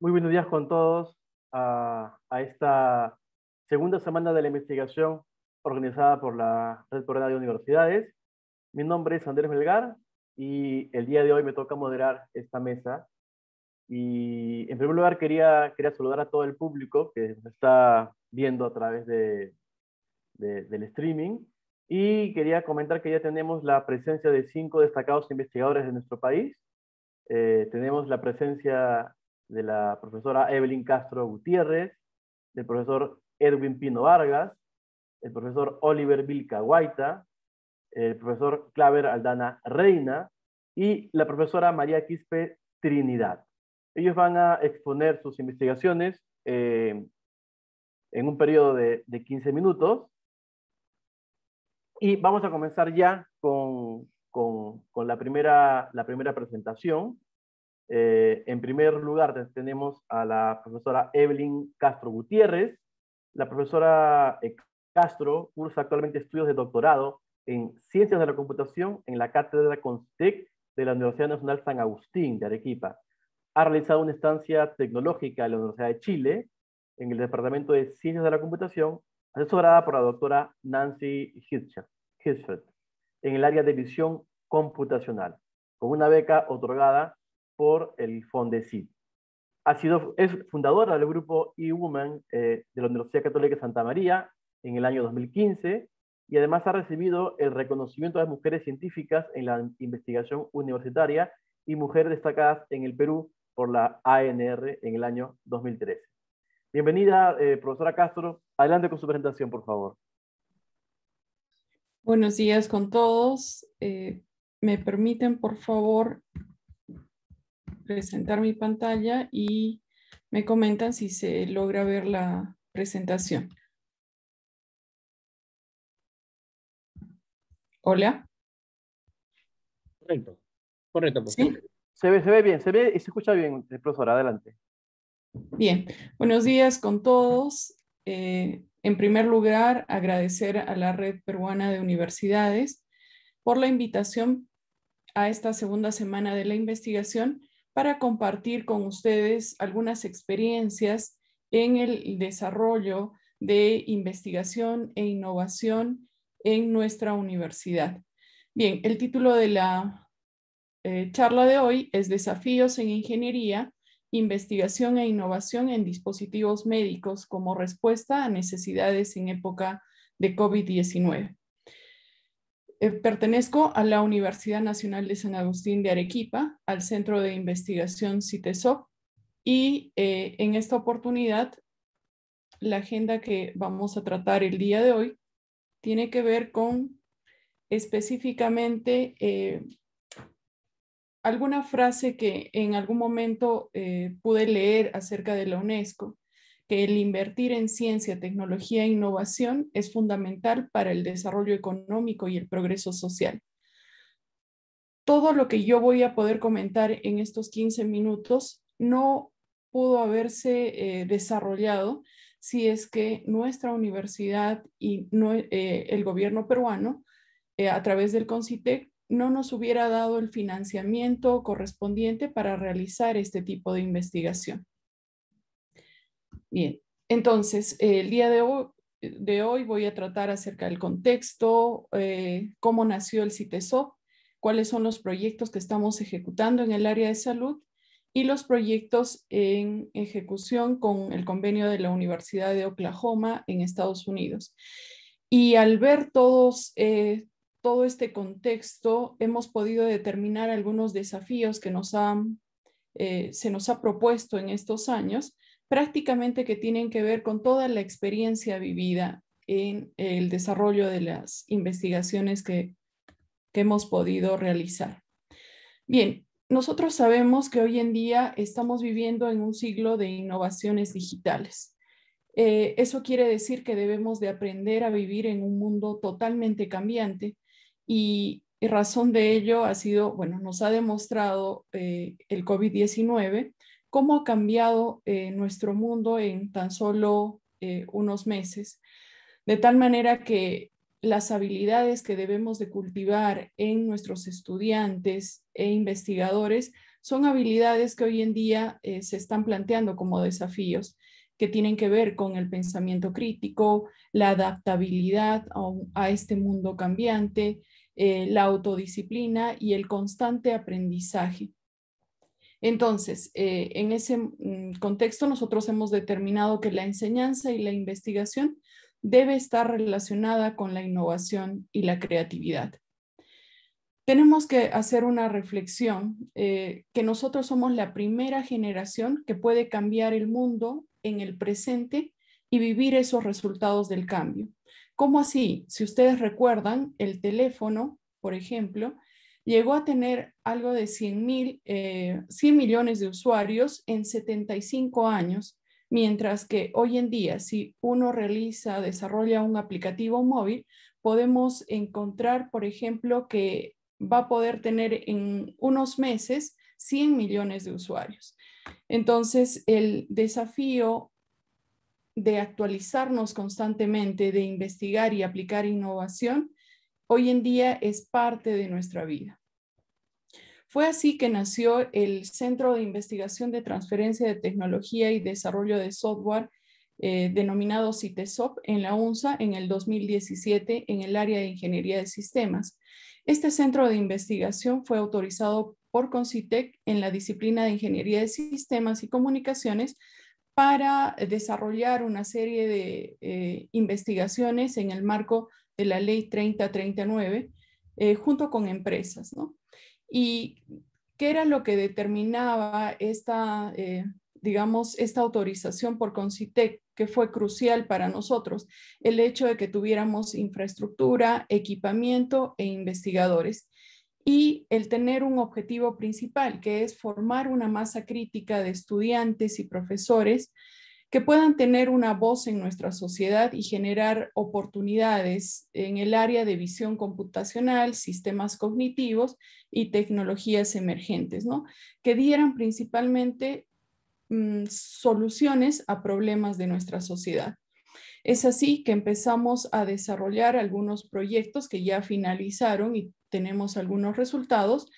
Muy buenos días con todos a esta segunda semana de la investigación organizada por la Red Peruana de Universidades. Mi nombre es Andrés Melgar y el día de hoy me toca moderar esta mesa. Y en primer lugar quería saludar a todo el público que nos está viendo a través del streaming, y quería comentar que ya tenemos la presencia de 5 destacados investigadores de nuestro país. Tenemos la presencia de la profesora Evelyn Castro Gutiérrez, del profesor Edwin Pino Vargas, el profesor Oliver Vilca Guaita, el profesor Claver Aldana Reina y la profesora María Quispe Trinidad. Ellos van a exponer sus investigaciones en un periodo de 15 minutos, y vamos a comenzar ya con la primera presentación. En primer lugar, tenemos a la profesora Evelyn Castro Gutiérrez. La profesora Castro cursa actualmente estudios de doctorado en Ciencias de la Computación en la Cátedra CONSTEC de la Universidad Nacional San Agustín de Arequipa. Ha realizado una estancia tecnológica en la Universidad de Chile, en el Departamento de Ciencias de la Computación, asesorada por la doctora Nancy Hirschfeld, en el área de visión computacional, con una beca otorgada por el Fondesit. Es fundadora del grupo eWomen de la Universidad Católica de Santa María en el año 2015, y además ha recibido el reconocimiento de mujeres científicas en la investigación universitaria y mujeres destacadas en el Perú por la ANR en el año 2013. Bienvenida, profesora Castro. Adelante con su presentación, por favor. Buenos días con todos. ¿Me permiten, por favor, presentar mi pantalla y me comentan si se logra ver la presentación? ¿Hola? Correcto, correcto. ¿Sí? Se ve bien, se ve y se escucha bien, profesora. Adelante. Bien, buenos días con todos. En primer lugar, agradecer a la Red Peruana de Universidades por la invitación a esta segunda semana de la investigación para compartir con ustedes algunas experiencias en el desarrollo de investigación e innovación en nuestra universidad. Bien, el título de la charla de hoy es Desafíos en Ingeniería, Investigación e Innovación en Dispositivos Médicos como respuesta a necesidades en época de COVID-19. Pertenezco a la Universidad Nacional de San Agustín de Arequipa, al Centro de Investigación CITESOC, y en esta oportunidad la agenda que vamos a tratar el día de hoy tiene que ver con específicamente alguna frase que en algún momento pude leer acerca de la UNESCO, que el invertir en ciencia, tecnología e innovación es fundamental para el desarrollo económico y el progreso social. Todo lo que yo voy a poder comentar en estos 15 minutos no pudo haberse desarrollado si es que nuestra universidad y el gobierno peruano, a través del CONCITEC, no nos hubiera dado el financiamiento correspondiente para realizar este tipo de investigación. Bien, entonces, el día de hoy voy a tratar acerca del contexto, cómo nació el CITESOC, cuáles son los proyectos que estamos ejecutando en el área de salud y los proyectos en ejecución con el convenio de la Universidad de Oklahoma en Estados Unidos. Y al ver todo este contexto, hemos podido determinar algunos desafíos que se nos ha propuesto en estos años, prácticamente que tienen que ver con toda la experiencia vivida en el desarrollo de las investigaciones que hemos podido realizar. Bien, nosotros sabemos que hoy en día estamos viviendo en un siglo de innovaciones digitales. Eso quiere decir que debemos de aprender a vivir en un mundo totalmente cambiante, y razón de ello ha sido, bueno, nos ha demostrado el COVID-19 cómo ha cambiado nuestro mundo en tan solo unos meses, de tal manera que las habilidades que debemos de cultivar en nuestros estudiantes e investigadores son habilidades que hoy en día se están planteando como desafíos que tienen que ver con el pensamiento crítico, la adaptabilidad a este mundo cambiante, la autodisciplina y el constante aprendizaje. Entonces, en ese contexto nosotros hemos determinado que la enseñanza y la investigación debe estar relacionada con la innovación y la creatividad. Tenemos que hacer una reflexión, que nosotros somos la primera generación que puede cambiar el mundo en el presente y vivir esos resultados del cambio. ¿Cómo así? Si ustedes recuerdan, el teléfono, por ejemplo, llegó a tener algo de 100 millones de usuarios en 75 años, mientras que hoy en día, si uno desarrolla un aplicativo móvil, podemos encontrar, por ejemplo, que va a poder tener en unos meses 100 millones de usuarios. Entonces, el desafío de actualizarnos constantemente, de investigar y aplicar innovación, hoy en día es parte de nuestra vida. Fue así que nació el Centro de Investigación de Transferencia de Tecnología y Desarrollo de Software, denominado CITESOP, en la UNSA en el 2017 en el área de Ingeniería de Sistemas. Este centro de investigación fue autorizado por CONCITEC en la disciplina de Ingeniería de Sistemas y Comunicaciones para desarrollar una serie de investigaciones en el marco de la Ley 3039, junto con empresas, ¿no? ¿Y qué era lo que determinaba esta autorización por CONCITEC, que fue crucial para nosotros? El hecho de que tuviéramos infraestructura, equipamiento e investigadores, y el tener un objetivo principal, que es formar una masa crítica de estudiantes y profesores que puedan tener una voz en nuestra sociedad y generar oportunidades en el área de visión computacional, sistemas cognitivos y tecnologías emergentes, ¿no? Que dieran principalmente soluciones a problemas de nuestra sociedad. Es así que empezamos a desarrollar algunos proyectos que ya finalizaron y tenemos algunos resultados,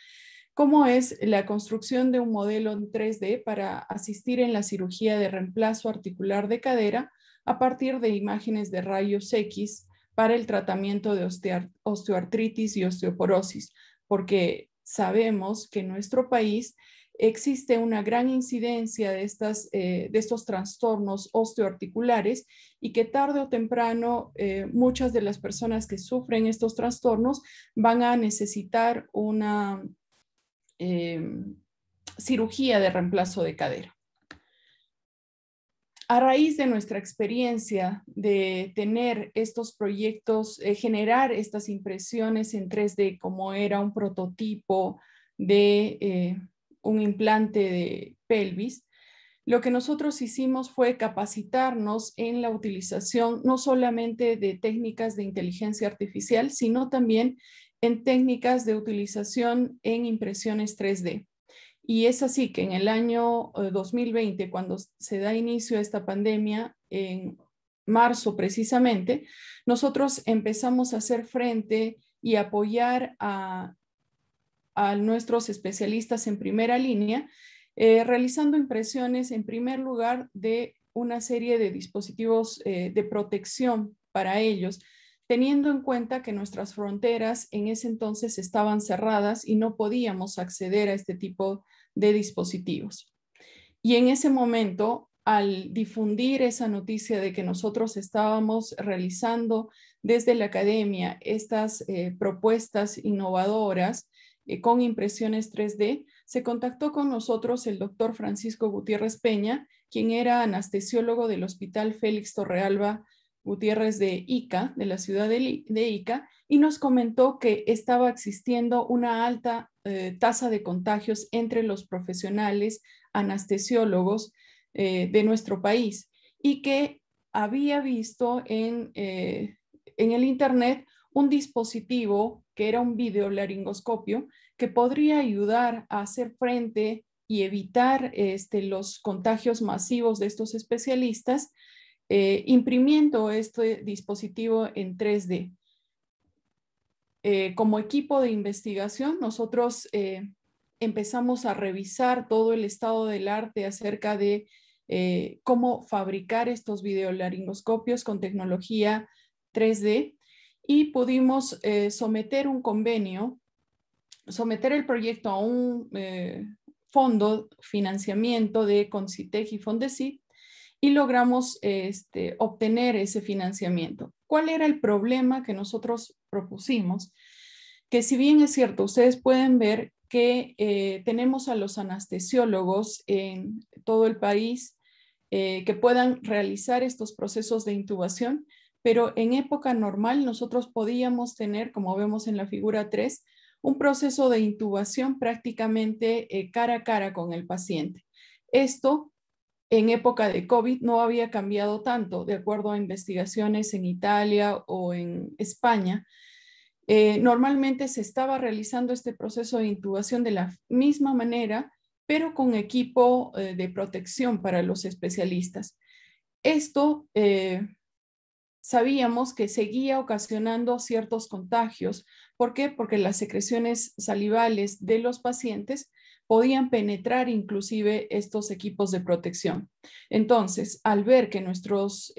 como es la construcción de un modelo en 3D para asistir en la cirugía de reemplazo articular de cadera a partir de imágenes de rayos X para el tratamiento de osteoartritis y osteoporosis, porque sabemos que en nuestro país existe una gran incidencia de estos trastornos osteoarticulares y que tarde o temprano muchas de las personas que sufren estos trastornos van a necesitar una cirugía de reemplazo de cadera. A raíz de nuestra experiencia de tener estos proyectos, generar estas impresiones en 3D como era un prototipo de un implante de pelvis, lo que nosotros hicimos fue capacitarnos en la utilización no solamente de técnicas de inteligencia artificial, sino también en técnicas de utilización en impresiones 3D. Y es así que en el año 2020, cuando se da inicio a esta pandemia, en marzo precisamente, nosotros empezamos a hacer frente y apoyar a nuestros especialistas en primera línea, realizando impresiones en primer lugar de una serie de dispositivos de protección para ellos, teniendo en cuenta que nuestras fronteras en ese entonces estaban cerradas y no podíamos acceder a este tipo de dispositivos. Y en ese momento, al difundir esa noticia de que nosotros estábamos realizando desde la academia estas propuestas innovadoras con impresiones 3D, se contactó con nosotros el doctor Francisco Gutiérrez Peña, quien era anestesiólogo del Hospital Félix Torrealba Gutiérrez de Ica, de la ciudad de Ica, y nos comentó que estaba existiendo una alta tasa de contagios entre los profesionales anestesiólogos de nuestro país y que había visto en el internet un dispositivo que era un videolaringoscopio que podría ayudar a hacer frente y evitar los contagios masivos de estos especialistas, imprimiendo este dispositivo en 3D. Como equipo de investigación, nosotros empezamos a revisar todo el estado del arte acerca de cómo fabricar estos videolaringoscopios con tecnología 3D y pudimos someter el proyecto a un fondo financiamiento de Concitec y Fondesit y logramos obtener ese financiamiento. ¿Cuál era el problema que nosotros propusimos? Que si bien es cierto, ustedes pueden ver que tenemos a los anestesiólogos en todo el país que puedan realizar estos procesos de intubación, pero en época normal nosotros podíamos tener, como vemos en la figura 3, un proceso de intubación prácticamente cara a cara con el paciente. Esto en época de COVID no había cambiado tanto, de acuerdo a investigaciones en Italia o en España. Normalmente se estaba realizando este proceso de intubación de la misma manera, pero con equipo de protección para los especialistas. Esto sabíamos que seguía ocasionando ciertos contagios. ¿Por qué? Porque las secreciones salivales de los pacientes podían penetrar inclusive estos equipos de protección. Entonces, al ver que nuestros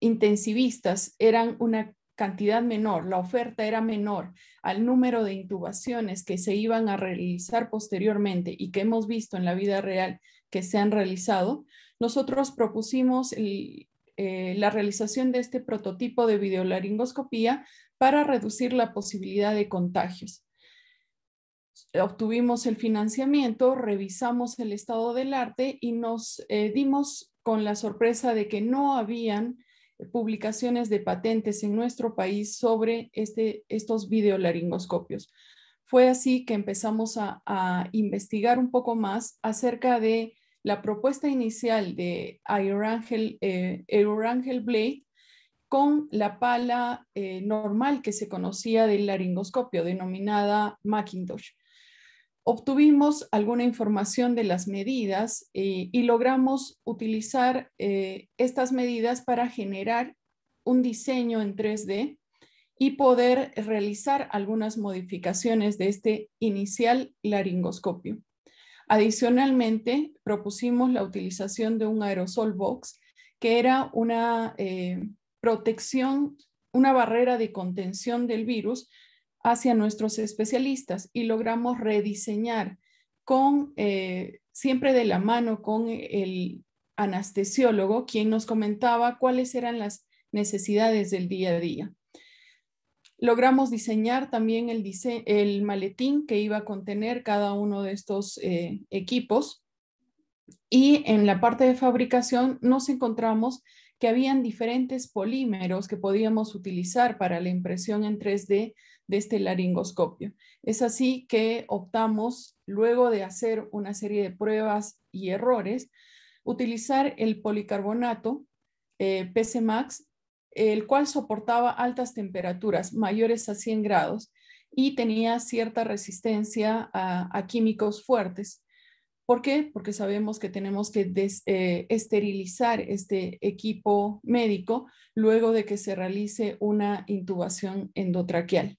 intensivistas eran una cantidad menor, la oferta era menor al número de intubaciones que se iban a realizar posteriormente y que hemos visto en la vida real que se han realizado, nosotros propusimos la realización de este prototipo de videolaringoscopía para reducir la posibilidad de contagios. Obtuvimos el financiamiento, revisamos el estado del arte y nos dimos con la sorpresa de que no habían publicaciones de patentes en nuestro país sobre estos videolaringoscopios. Fue así que empezamos a investigar un poco más acerca de la propuesta inicial de Aerangel Blade con la pala normal que se conocía del laringoscopio, denominada Macintosh. Obtuvimos alguna información de las medidas y logramos utilizar estas medidas para generar un diseño en 3D y poder realizar algunas modificaciones de este inicial laringoscopio. Adicionalmente, propusimos la utilización de un aerosol box, que era una protección, una barrera de contención del virus hacia nuestros especialistas y logramos rediseñar siempre de la mano con el anestesiólogo, quien nos comentaba cuáles eran las necesidades del día a día. Logramos diseñar también el maletín que iba a contener cada uno de estos equipos y en la parte de fabricación nos encontramos que habían diferentes polímeros que podíamos utilizar para la impresión en 3D de este laringoscopio. Es así que optamos, luego de hacer una serie de pruebas y errores, utilizar el policarbonato PC Max, el cual soportaba altas temperaturas, mayores a 100 grados, y tenía cierta resistencia a químicos fuertes. ¿Por qué? Porque sabemos que tenemos que esterilizar este equipo médico luego de que se realice una intubación endotraqueal.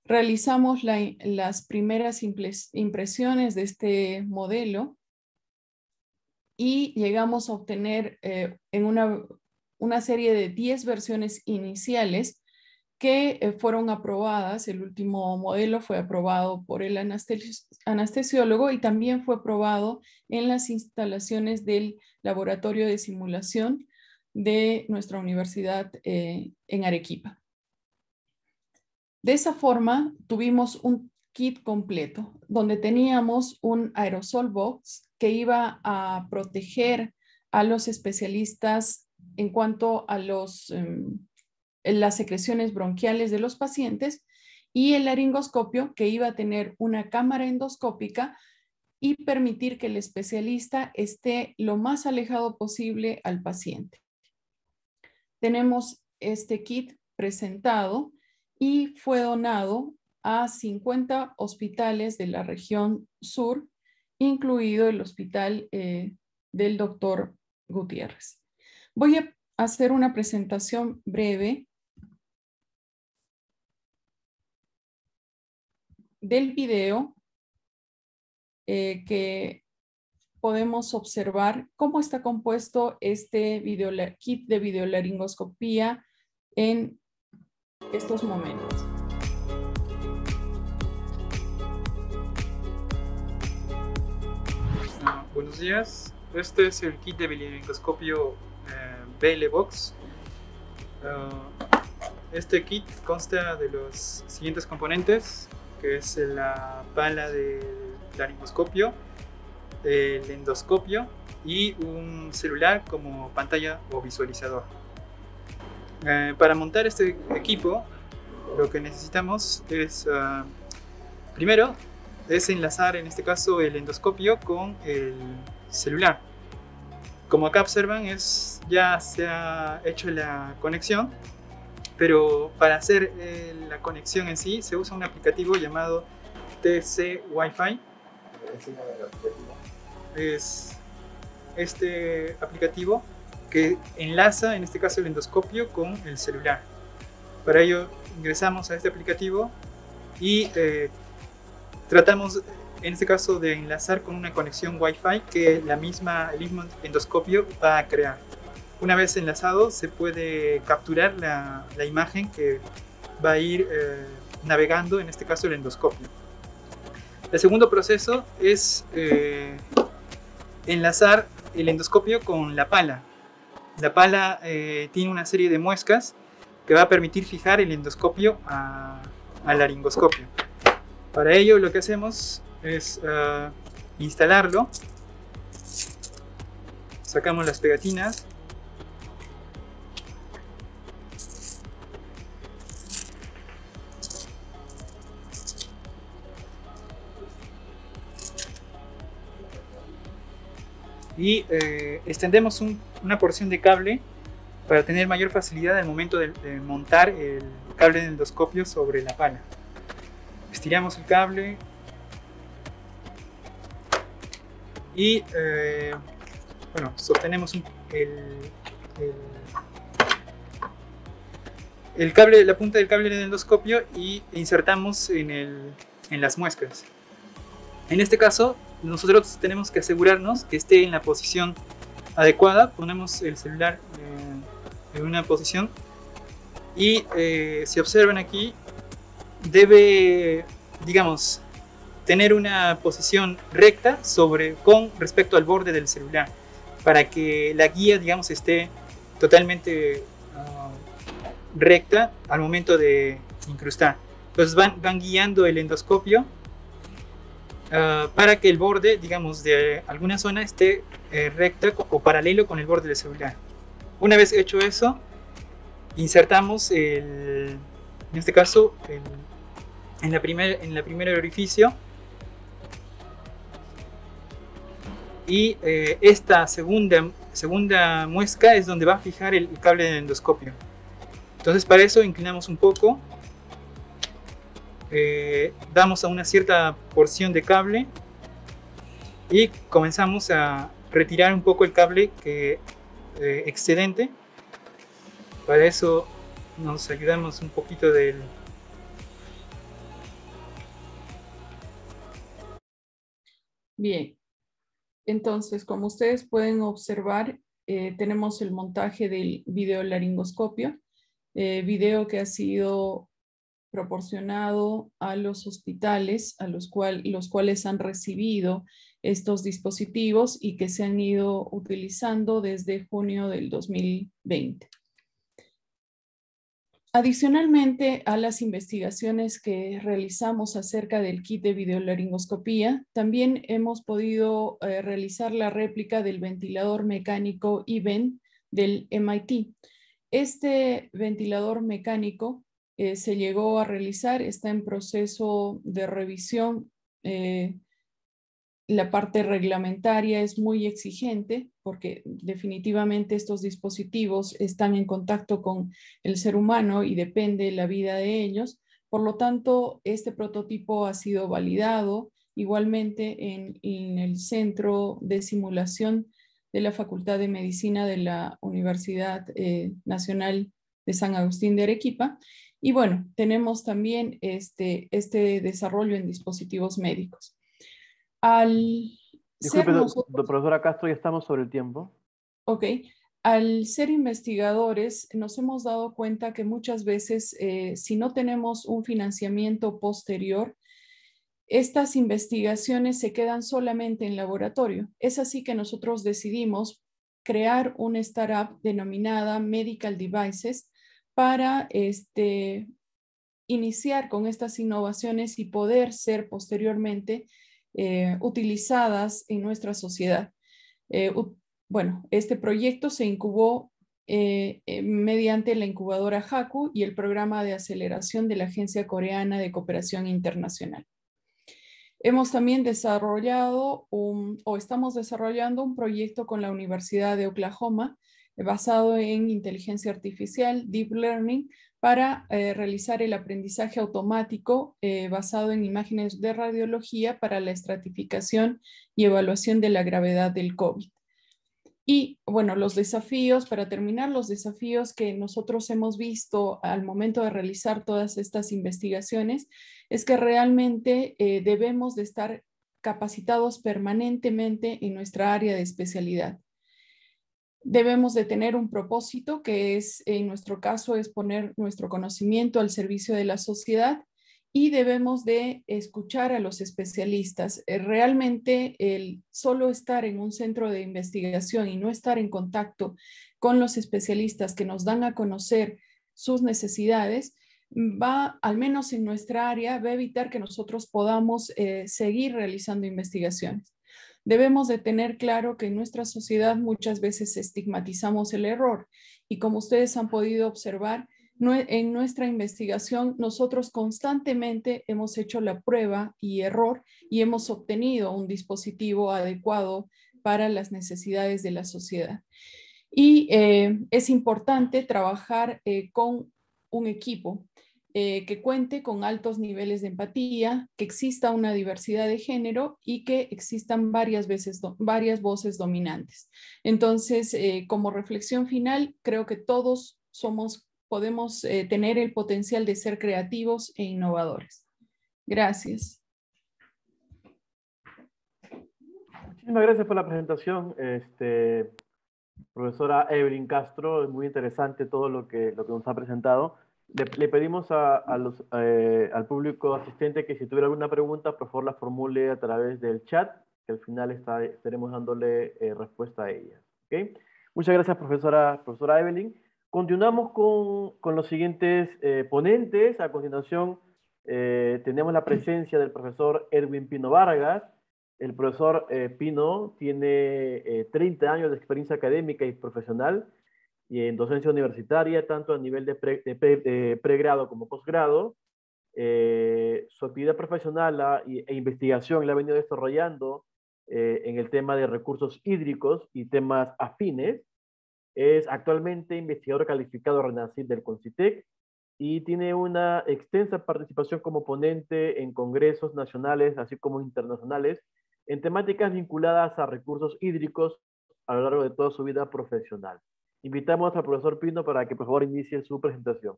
Realizamos las primeras impresiones de este modelo y llegamos a obtener en una serie de 10 versiones iniciales que fueron aprobadas. El último modelo fue aprobado por el anestesiólogo y también fue aprobado en las instalaciones del laboratorio de simulación de nuestra universidad en Arequipa. De esa forma, tuvimos un kit completo donde teníamos un aerosol box que iba a proteger a los especialistas en cuanto a las secreciones bronquiales de los pacientes y el laringoscopio que iba a tener una cámara endoscópica y permitir que el especialista esté lo más alejado posible al paciente. Tenemos este kit presentado y fue donado a 50 hospitales de la región sur, incluido el hospital del doctor Gutiérrez. Voy a hacer una presentación breve del video que podemos observar cómo está compuesto este kit de videolaringoscopía en estos momentos. Buenos días, este es el kit de videolaringoscopio BLBox. Este kit consta de los siguientes componentes, que es la pala del laringoscopio, el endoscopio y un celular como pantalla o visualizador. Para montar este equipo, lo que necesitamos es, primero, es enlazar en este caso el endoscopio con el celular. Como acá observan, ya se ha hecho la conexión, pero para hacer la conexión en sí se usa un aplicativo llamado TC Wi-Fi. Es este aplicativo que enlaza en este caso el endoscopio con el celular. Para ello ingresamos a este aplicativo y tratamos en este caso de enlazar con una conexión Wi-Fi que el mismo endoscopio va a crear. Una vez enlazado se puede capturar la imagen que va a ir navegando, en este caso el endoscopio. El segundo proceso es enlazar el endoscopio con la pala. La pala tiene una serie de muescas que va a permitir fijar el endoscopio al laringoscopio. Para ello lo que hacemos es instalarlo. Sacamos las pegatinas. Y extendemos una porción de cable para tener mayor facilidad al momento de montar el cable del endoscopio sobre la pala. Estiramos el cable y bueno, sostenemos la punta del cable del endoscopio y insertamos en las muescas. En este caso, nosotros tenemos que asegurarnos que esté en la posición adecuada. Ponemos el celular en una posición y si observan aquí, debe, digamos, tener una posición recta con respecto al borde del celular, para que la guía, digamos, esté totalmente recta al momento de incrustar. Entonces van guiando el endoscopio para que el borde, digamos, de alguna zona esté recta o paralelo con el borde del celular. Una vez hecho eso, insertamos en este caso en la primer orificio, y esta segunda muesca es donde va a fijar el cable del endoscopio. Entonces para eso inclinamos un poco, damos a una cierta porción de cable y comenzamos a retirar un poco el cable excedente. Para eso nos ayudamos un poquito del... Bien, entonces como ustedes pueden observar, tenemos el montaje del videolaringoscopio, video que ha sido proporcionado a los hospitales los cuales han recibido estos dispositivos y que se han ido utilizando desde junio del 2020. Adicionalmente a las investigaciones que realizamos acerca del kit de videolaringoscopía, también hemos podido realizar la réplica del ventilador mecánico IBEN del MIT. Este ventilador mecánico se llegó a realizar, está en proceso de revisión. La parte reglamentaria es muy exigente porque definitivamente estos dispositivos están en contacto con el ser humano y depende la vida de ellos. Por lo tanto, este prototipo ha sido validado igualmente en el Centro de Simulación de la Facultad de Medicina de la Universidad Nacional de San Agustín de Arequipa. Y bueno, tenemos también este desarrollo en dispositivos médicos. Al ser Disculpe, nosotros, profesora Castro, ya estamos sobre el tiempo. ok, al ser investigadores nos hemos dado cuenta que muchas veces si no tenemos un financiamiento posterior, estas investigaciones se quedan solamente en laboratorio. Es así que nosotros decidimos crear una startup denominada Medical Devices para iniciar con estas innovaciones y poder ser posteriormente utilizadas en nuestra sociedad. Bueno, este proyecto se incubó mediante la incubadora HAKU y el programa de aceleración de la Agencia Coreana de Cooperación Internacional. Hemos también desarrollado estamos desarrollando un proyecto con la Universidad de Oklahoma basado en inteligencia artificial, deep learning, para realizar el aprendizaje automático basado en imágenes de radiología para la estratificación y evaluación de la gravedad del COVID. Y bueno, los desafíos, para terminar, los desafíos que nosotros hemos visto al momento de realizar todas estas investigaciones es que realmente debemos de estar capacitados permanentemente en nuestra área de especialidad. Debemos de tener un propósito que es, en nuestro caso, es poner nuestro conocimiento al servicio de la sociedad y debemos de escuchar a los especialistas. Realmente el solo estar en un centro de investigación y no estar en contacto con los especialistas que nos dan a conocer sus necesidades, al menos en nuestra área, va a evitar que nosotros podamos seguir realizando investigaciones. Debemos de tener claro que en nuestra sociedad muchas veces estigmatizamos el error y como ustedes han podido observar, en nuestra investigación nosotros constantemente hemos hecho la prueba y error y hemos obtenido un dispositivo adecuado para las necesidades de la sociedad. Y es importante trabajar con un equipo que cuente con altos niveles de empatía, que exista una diversidad de género y que existan varias voces dominantes. Entonces, como reflexión final, creo que todos podemos tener el potencial de ser creativos e innovadores. Gracias. Muchísimas gracias por la presentación, profesora Evelyn Castro. Es muy interesante todo lo que nos ha presentado. Le pedimos al público asistente que si tuviera alguna pregunta, por favor la formule a través del chat, que al final estaremos dándole respuesta a ella. ¿Okay? Muchas gracias, profesora Evelyn. Continuamos con los siguientes ponentes. A continuación, tenemos la presencia del profesor Erwin Pino Vargas. El profesor Pino tiene 30 años de experiencia académica y profesional y en docencia universitaria, tanto a nivel de pregrado como posgrado. Su actividad profesional e investigación la ha venido desarrollando en el tema de recursos hídricos y temas afines. Es actualmente investigador calificado RENACYT del CONCITEC y tiene una extensa participación como ponente en congresos nacionales, así como internacionales, en temáticas vinculadas a recursos hídricos a lo largo de toda su vida profesional. Invitamos al profesor Pino para que por favor inicie su presentación.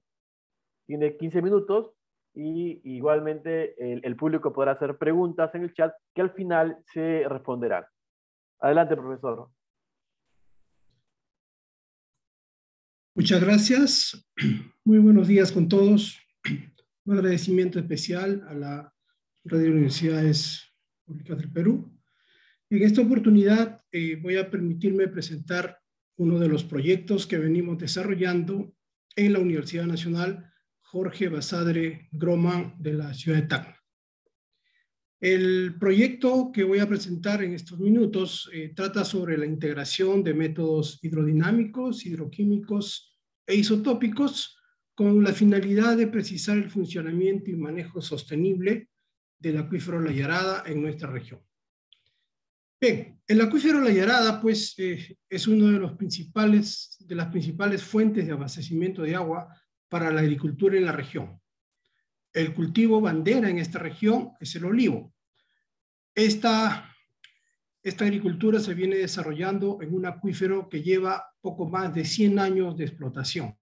Tiene 15 minutos y igualmente el público podrá hacer preguntas en el chat que al final se responderán. Adelante, profesor. Muchas gracias. Muy buenos días con todos. Un agradecimiento especial a la Red de Universidades Públicas del Perú. En esta oportunidad voy a permitirme presentar uno de los proyectos que venimos desarrollando en la Universidad Nacional Jorge Basadre Groman de la ciudad de Tacna. El proyecto que voy a presentar en estos minutos trata sobre la integración de métodos hidrodinámicos, hidroquímicos e isotópicos con la finalidad de precisar el funcionamiento y manejo sostenible del acuífero La Yarada en nuestra región. Bien, el acuífero La Yarada pues, es uno de las principales fuentes de abastecimiento de agua para la agricultura en la región. El cultivo bandera en esta región es el olivo. Esta agricultura se viene desarrollando en un acuífero que lleva poco más de 100 años de explotación.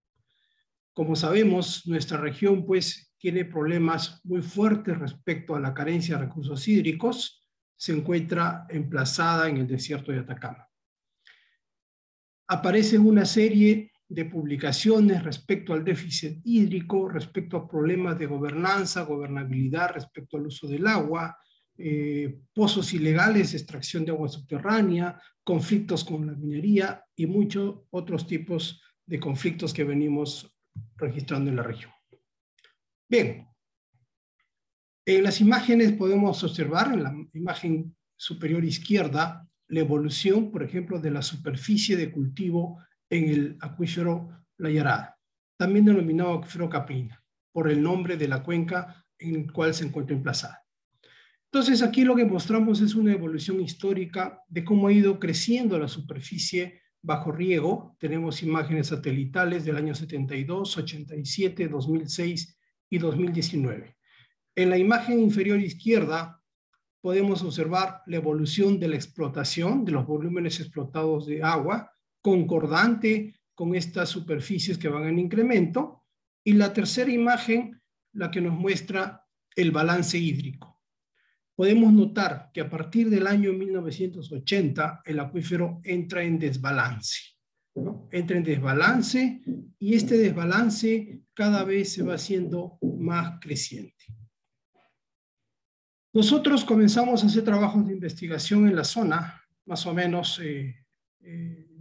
Como sabemos, nuestra región pues tiene problemas muy fuertes respecto a la carencia de recursos hídricos. se encuentra emplazada en el desierto de Atacama. Aparecen una serie de publicaciones respecto al déficit hídrico, respecto a problemas de gobernanza, gobernabilidad, respecto al uso del agua, pozos ilegales, extracción de agua subterránea, conflictos con la minería y muchos otros tipos de conflictos que venimos registrando en la región. Bien, en las imágenes podemos observar, en la imagen superior izquierda, la evolución, por ejemplo, de la superficie de cultivo en el acuífero La Yarada, también denominado acuífero Caprina, por el nombre de la cuenca en el cual se encuentra emplazada. Entonces, aquí lo que mostramos es una evolución histórica de cómo ha ido creciendo la superficie bajo riego. Tenemos imágenes satelitales del año 72, 87, 2006 y 2019. En la imagen inferior izquierda podemos observar la evolución de la explotación, de los volúmenes explotados de agua, concordante con estas superficies que van en incremento. Y la tercera imagen, la que nos muestra el balance hídrico. Podemos notar que a partir del año 1980 el acuífero entra en desbalance, ¿no? Entra en desbalance y este desbalance cada vez se va haciendo más creciente. Nosotros comenzamos a hacer trabajos de investigación en la zona, más o menos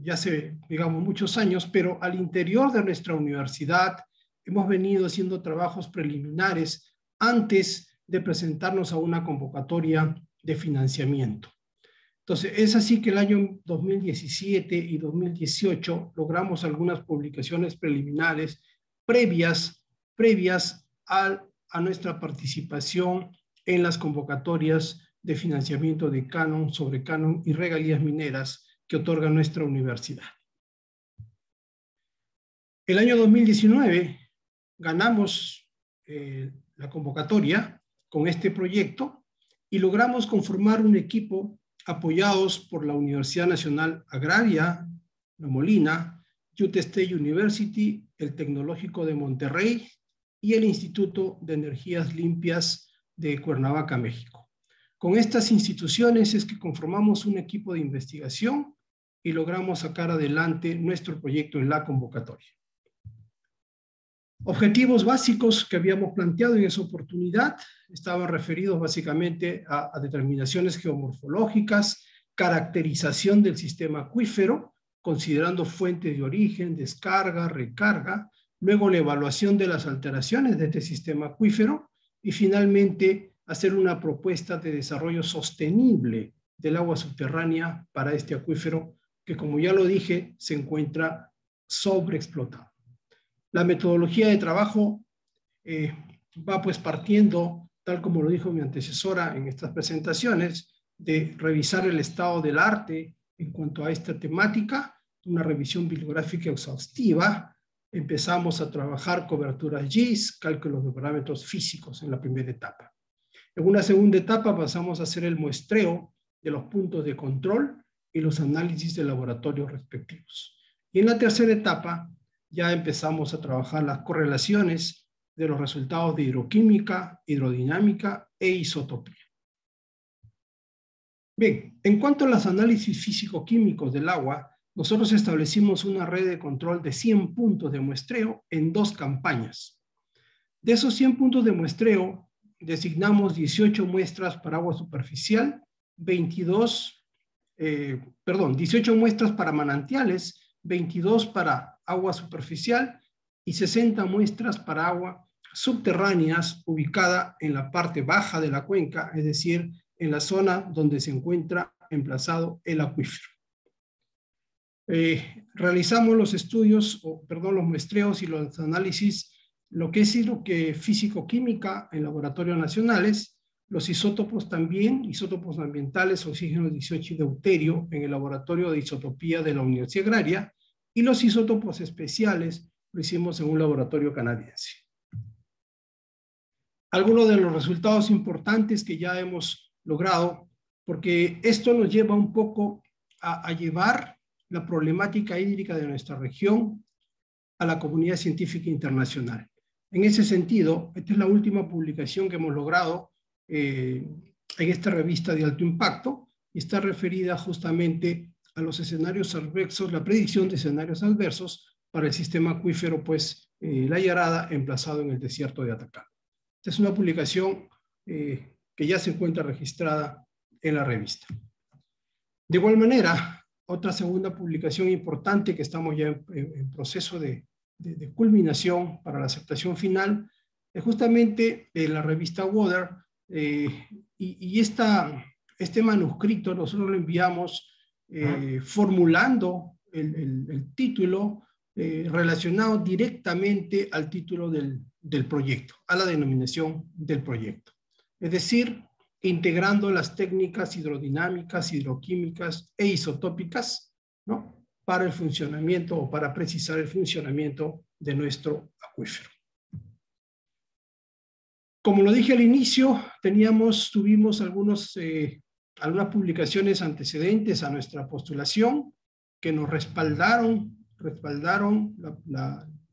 ya hace, digamos, muchos años, pero al interior de nuestra universidad hemos venido haciendo trabajos preliminares antes de presentarnos a una convocatoria de financiamiento. Entonces, es así que el año 2017 y 2018 logramos algunas publicaciones preliminares previas a nuestra participación en las convocatorias de financiamiento de canon, sobre canon y regalías mineras que otorga nuestra universidad. El año 2019 ganamos la convocatoria con este proyecto y logramos conformar un equipo apoyados por la Universidad Nacional Agraria, La Molina, Utah State University, el Tecnológico de Monterrey y el Instituto de Energías Limpias de Cuernavaca, México. Con estas instituciones es que conformamos un equipo de investigación y logramos sacar adelante nuestro proyecto en la convocatoria. Objetivos básicos que habíamos planteado en esa oportunidad estaban referidos básicamente a determinaciones geomorfológicas, caracterización del sistema acuífero, considerando fuentes de origen, descarga, recarga, luego la evaluación de las alteraciones de este sistema acuífero y finalmente hacer una propuesta de desarrollo sostenible del agua subterránea para este acuífero que, como ya lo dije, se encuentra sobreexplotado. La metodología de trabajo va pues partiendo, tal como lo dijo mi antecesora en estas presentaciones, de revisar el estado del arte en cuanto a esta temática, una revisión bibliográfica exhaustiva. Empezamos a trabajar coberturas GIS, cálculos de parámetros físicos en la primera etapa. En una segunda etapa pasamos a hacer el muestreo de los puntos de control y los análisis de laboratorio respectivos. Y en la tercera etapa ya empezamos a trabajar las correlaciones de los resultados de hidroquímica, hidrodinámica e isotopía. Bien, en cuanto a los análisis físico-químicos del agua, nosotros establecimos una red de control de 100 puntos de muestreo en 2 campañas. De esos 100 puntos de muestreo, designamos 18 muestras para agua superficial, 18 muestras para manantiales, 22 para agua superficial y 60 muestras para agua subterráneas ubicada en la parte baja de la cuenca, es decir, en la zona donde se encuentra emplazado el acuífero. Realizamos los estudios, los muestreos y los análisis, lo que es físico-química en laboratorios nacionales, los isótopos también, isótopos ambientales, oxígeno 18 y deuterio en el laboratorio de isotopía de la Universidad Agraria, y los isótopos especiales lo hicimos en un laboratorio canadiense. Algunos de los resultados importantes que ya hemos logrado, porque esto nos lleva un poco a llevar la problemática hídrica de nuestra región a la comunidad científica internacional. En ese sentido, esta es la última publicación que hemos logrado en esta revista de alto impacto, y está referida justamente a los escenarios adversos, la predicción de escenarios adversos para el sistema acuífero, pues, La Yarada, emplazado en el desierto de Atacama. Esta es una publicación que ya se encuentra registrada en la revista. De igual manera, otra segunda publicación importante que estamos ya en proceso de culminación para la aceptación final es justamente la revista Water, y este manuscrito nosotros lo enviamos formulando el título relacionado directamente al título del proyecto, a la denominación del proyecto. Es decir, integrando las técnicas hidrodinámicas, hidroquímicas e isotópicas, ¿no?, para el funcionamiento o para precisar el funcionamiento de nuestro acuífero. Como lo dije al inicio, tuvimos algunas publicaciones antecedentes a nuestra postulación que nos respaldaron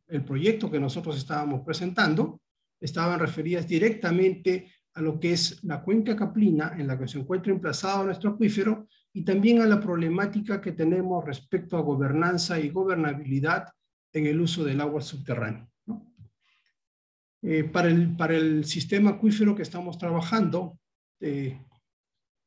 el proyecto que nosotros estábamos presentando. Estaban referidas directamente a lo que es la cuenca caplina en la que se encuentra emplazado nuestro acuífero, y también a la problemática que tenemos respecto a gobernanza y gobernabilidad en el uso del agua subterránea, ¿no? Para el sistema acuífero que estamos trabajando,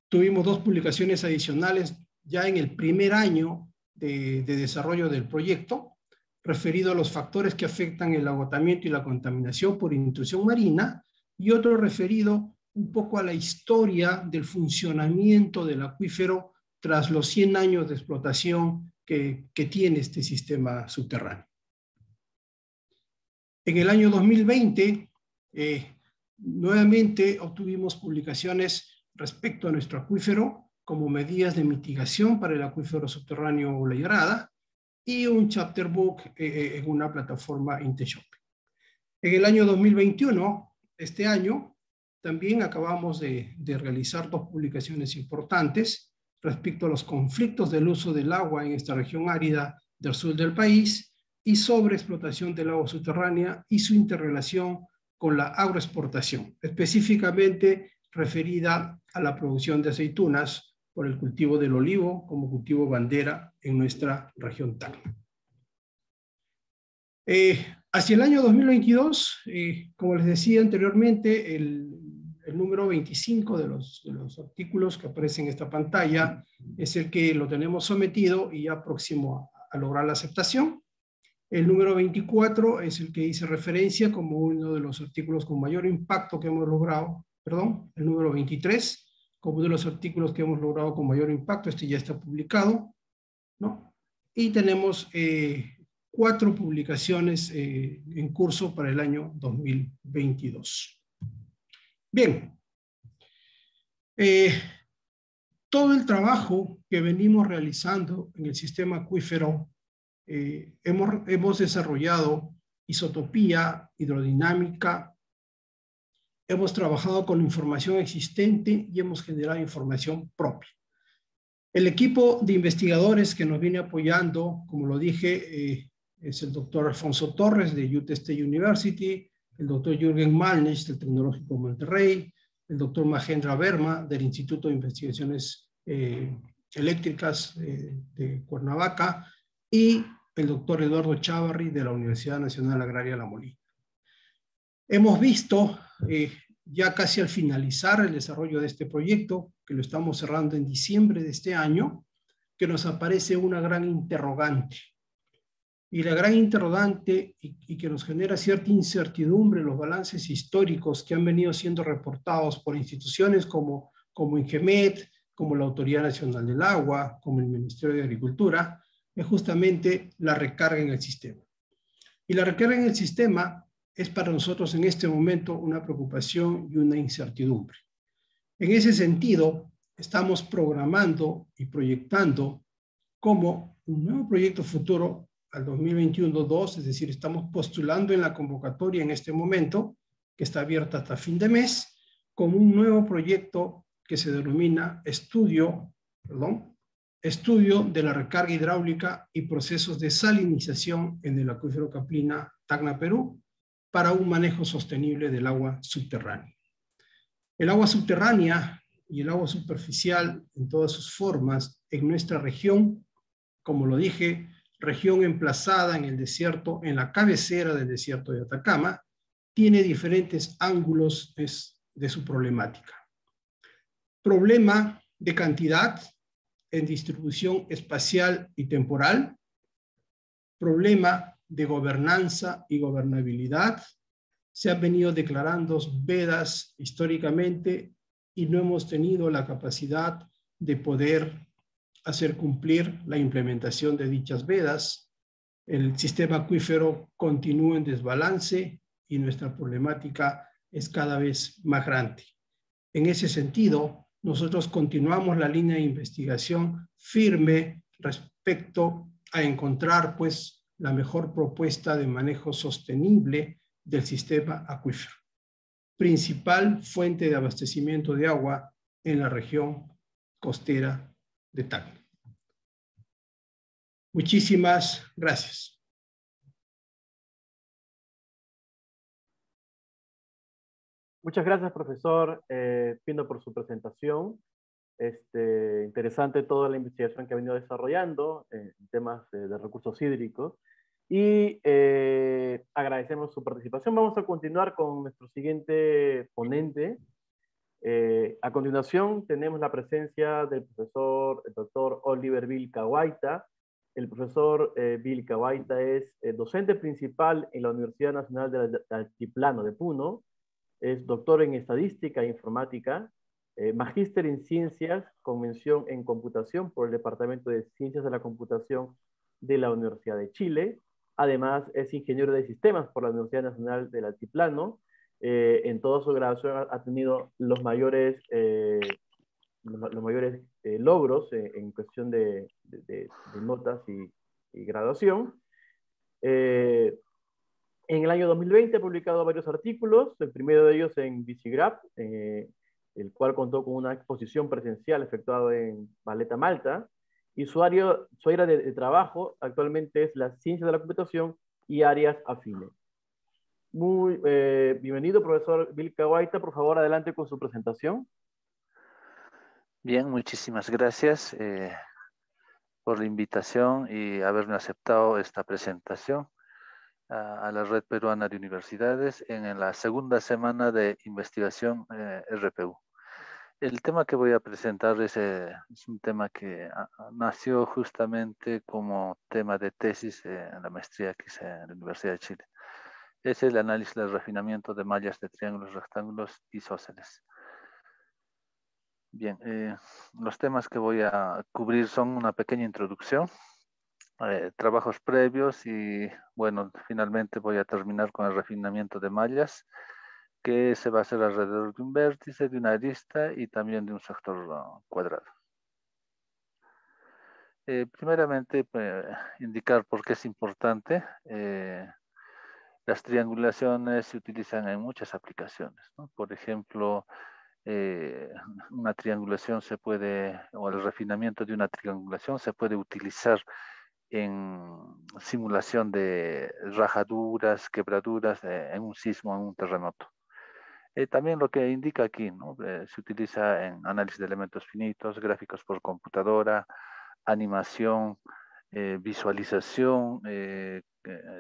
tuvimos 2 publicaciones adicionales ya en el primer año de desarrollo del proyecto, referido a los factores que afectan el agotamiento y la contaminación por intrusión marina, y otro referido un poco a la historia del funcionamiento del acuífero tras los 100 años de explotación que tiene este sistema subterráneo. En el año 2020, nuevamente obtuvimos publicaciones respecto a nuestro acuífero como medidas de mitigación para el acuífero subterráneo La Yarada, y un chapter book en una plataforma InteShop. En el año 2021, este año, también acabamos de realizar 2 publicaciones importantes respecto a los conflictos del uso del agua en esta región árida del sur del país y sobre explotación del agua subterránea y su interrelación con la agroexportación, específicamente referida a la producción de aceitunas por el cultivo del olivo como cultivo bandera en nuestra región Tacna. Hacia el año 2022, como les decía anteriormente, el número 25 de los artículos que aparecen en esta pantalla es el que lo tenemos sometido y ya próximo a lograr la aceptación. El número 24 es el que hice referencia como uno de los artículos con mayor impacto que hemos logrado, perdón, el número 23 como uno de los artículos que hemos logrado con mayor impacto, este ya está publicado, ¿no? Y tenemos 4 publicaciones en curso para el año 2022. Bien, todo el trabajo que venimos realizando en el sistema acuífero, hemos desarrollado isotopía, hidrodinámica, hemos trabajado con información existente y hemos generado información propia. El equipo de investigadores que nos viene apoyando, como lo dije, es el doctor Alfonso Torres de Utah State University, el doctor Jürgen Malnisch del Tecnológico de Monterrey, el doctor Mahendra Verma del Instituto de Investigaciones Eléctricas de Cuernavaca y el doctor Eduardo Chávarri de la Universidad Nacional Agraria La Molina. Hemos visto, ya casi al finalizar el desarrollo de este proyecto, que lo estamos cerrando en diciembre de este año, que nos aparece una gran interrogante. Y la gran interrogante, y que nos genera cierta incertidumbre, los balances históricos que han venido siendo reportados por instituciones como INGEMET, como la Autoridad Nacional del Agua, como el Ministerio de Agricultura, es justamente la recarga en el sistema. Y la recarga en el sistema es para nosotros en este momento una preocupación y una incertidumbre. En ese sentido, estamos programando y proyectando como un nuevo proyecto futuro al 2021-2, es decir, estamos postulando en la convocatoria en este momento, que está abierta hasta fin de mes, como un nuevo proyecto que se denomina Estudio de la recarga hidráulica y procesos de salinización en el acuífero Caplina, Tacna, Perú, para un manejo sostenible del agua subterránea. El agua subterránea y el agua superficial en todas sus formas en nuestra región, como lo dije, región emplazada en el desierto, en la cabecera del desierto de Atacama, tiene diferentes ángulos de su problemática. Problema de cantidad en distribución espacial y temporal, problema de gobernanza y gobernabilidad. Se han venido declarando vedas históricamente y no hemos tenido la capacidad de poder hacer cumplir la implementación de dichas vedas. El sistema acuífero continúa en desbalance y nuestra problemática es cada vez más grande. En ese sentido, nosotros continuamos la línea de investigación firme respecto a encontrar, pues, la mejor propuesta de manejo sostenible del sistema acuífero, principal fuente de abastecimiento de agua en la región costera de Tacna. Muchísimas gracias. Muchas gracias, profesor Pino, por su presentación. Interesante toda la investigación que ha venido desarrollando en temas de recursos hídricos. Y agradecemos su participación. Vamos a continuar con nuestro siguiente ponente. A continuación tenemos la presencia del profesor, el doctor Oliver Vilca-Guaita. El profesor Vilca-Guaita es docente principal en la Universidad Nacional del Altiplano de Puno. Es doctor en Estadística e Informática, magíster en Ciencias con mención en Computación por el Departamento de Ciencias de la Computación de la Universidad de Chile. Además, es ingeniero de sistemas por la Universidad Nacional del Altiplano. En toda su graduación ha tenido los mayores logros en cuestión de notas y graduación. En el año 2020 ha publicado varios artículos, el primero de ellos en Bicigraph, el cual contó con una exposición presencial efectuada en Valeta, Malta, y su área de trabajo actualmente es la ciencia de la computación y áreas afines. Muy bienvenido, profesor Vilca-Guaita. Por favor, adelante con su presentación. Bien, muchísimas gracias por la invitación y haberme aceptado esta presentación a la Red Peruana de Universidades en la segunda semana de investigación RPU. El tema que voy a presentar es un tema que nació justamente como tema de tesis en la maestría que hice en la Universidad de Chile. Es el análisis del refinamiento de mallas de triángulos, rectángulos y isósceles. Bien, los temas que voy a cubrir son una pequeña introducción, trabajos previos y, bueno, finalmente voy a terminar con el refinamiento de mallas, que se va a hacer alrededor de un vértice, de una arista y también de un sector cuadrado. Primeramente, indicar por qué es importante. Las triangulaciones se utilizan en muchas aplicaciones, ¿no? Por ejemplo, una triangulación o el refinamiento de una triangulación se puede utilizar en simulación de rajaduras, quebraduras en un sismo, en un terremoto. También lo que indica aquí, ¿no? Se utiliza en análisis de elementos finitos, gráficos por computadora, animación, visualización,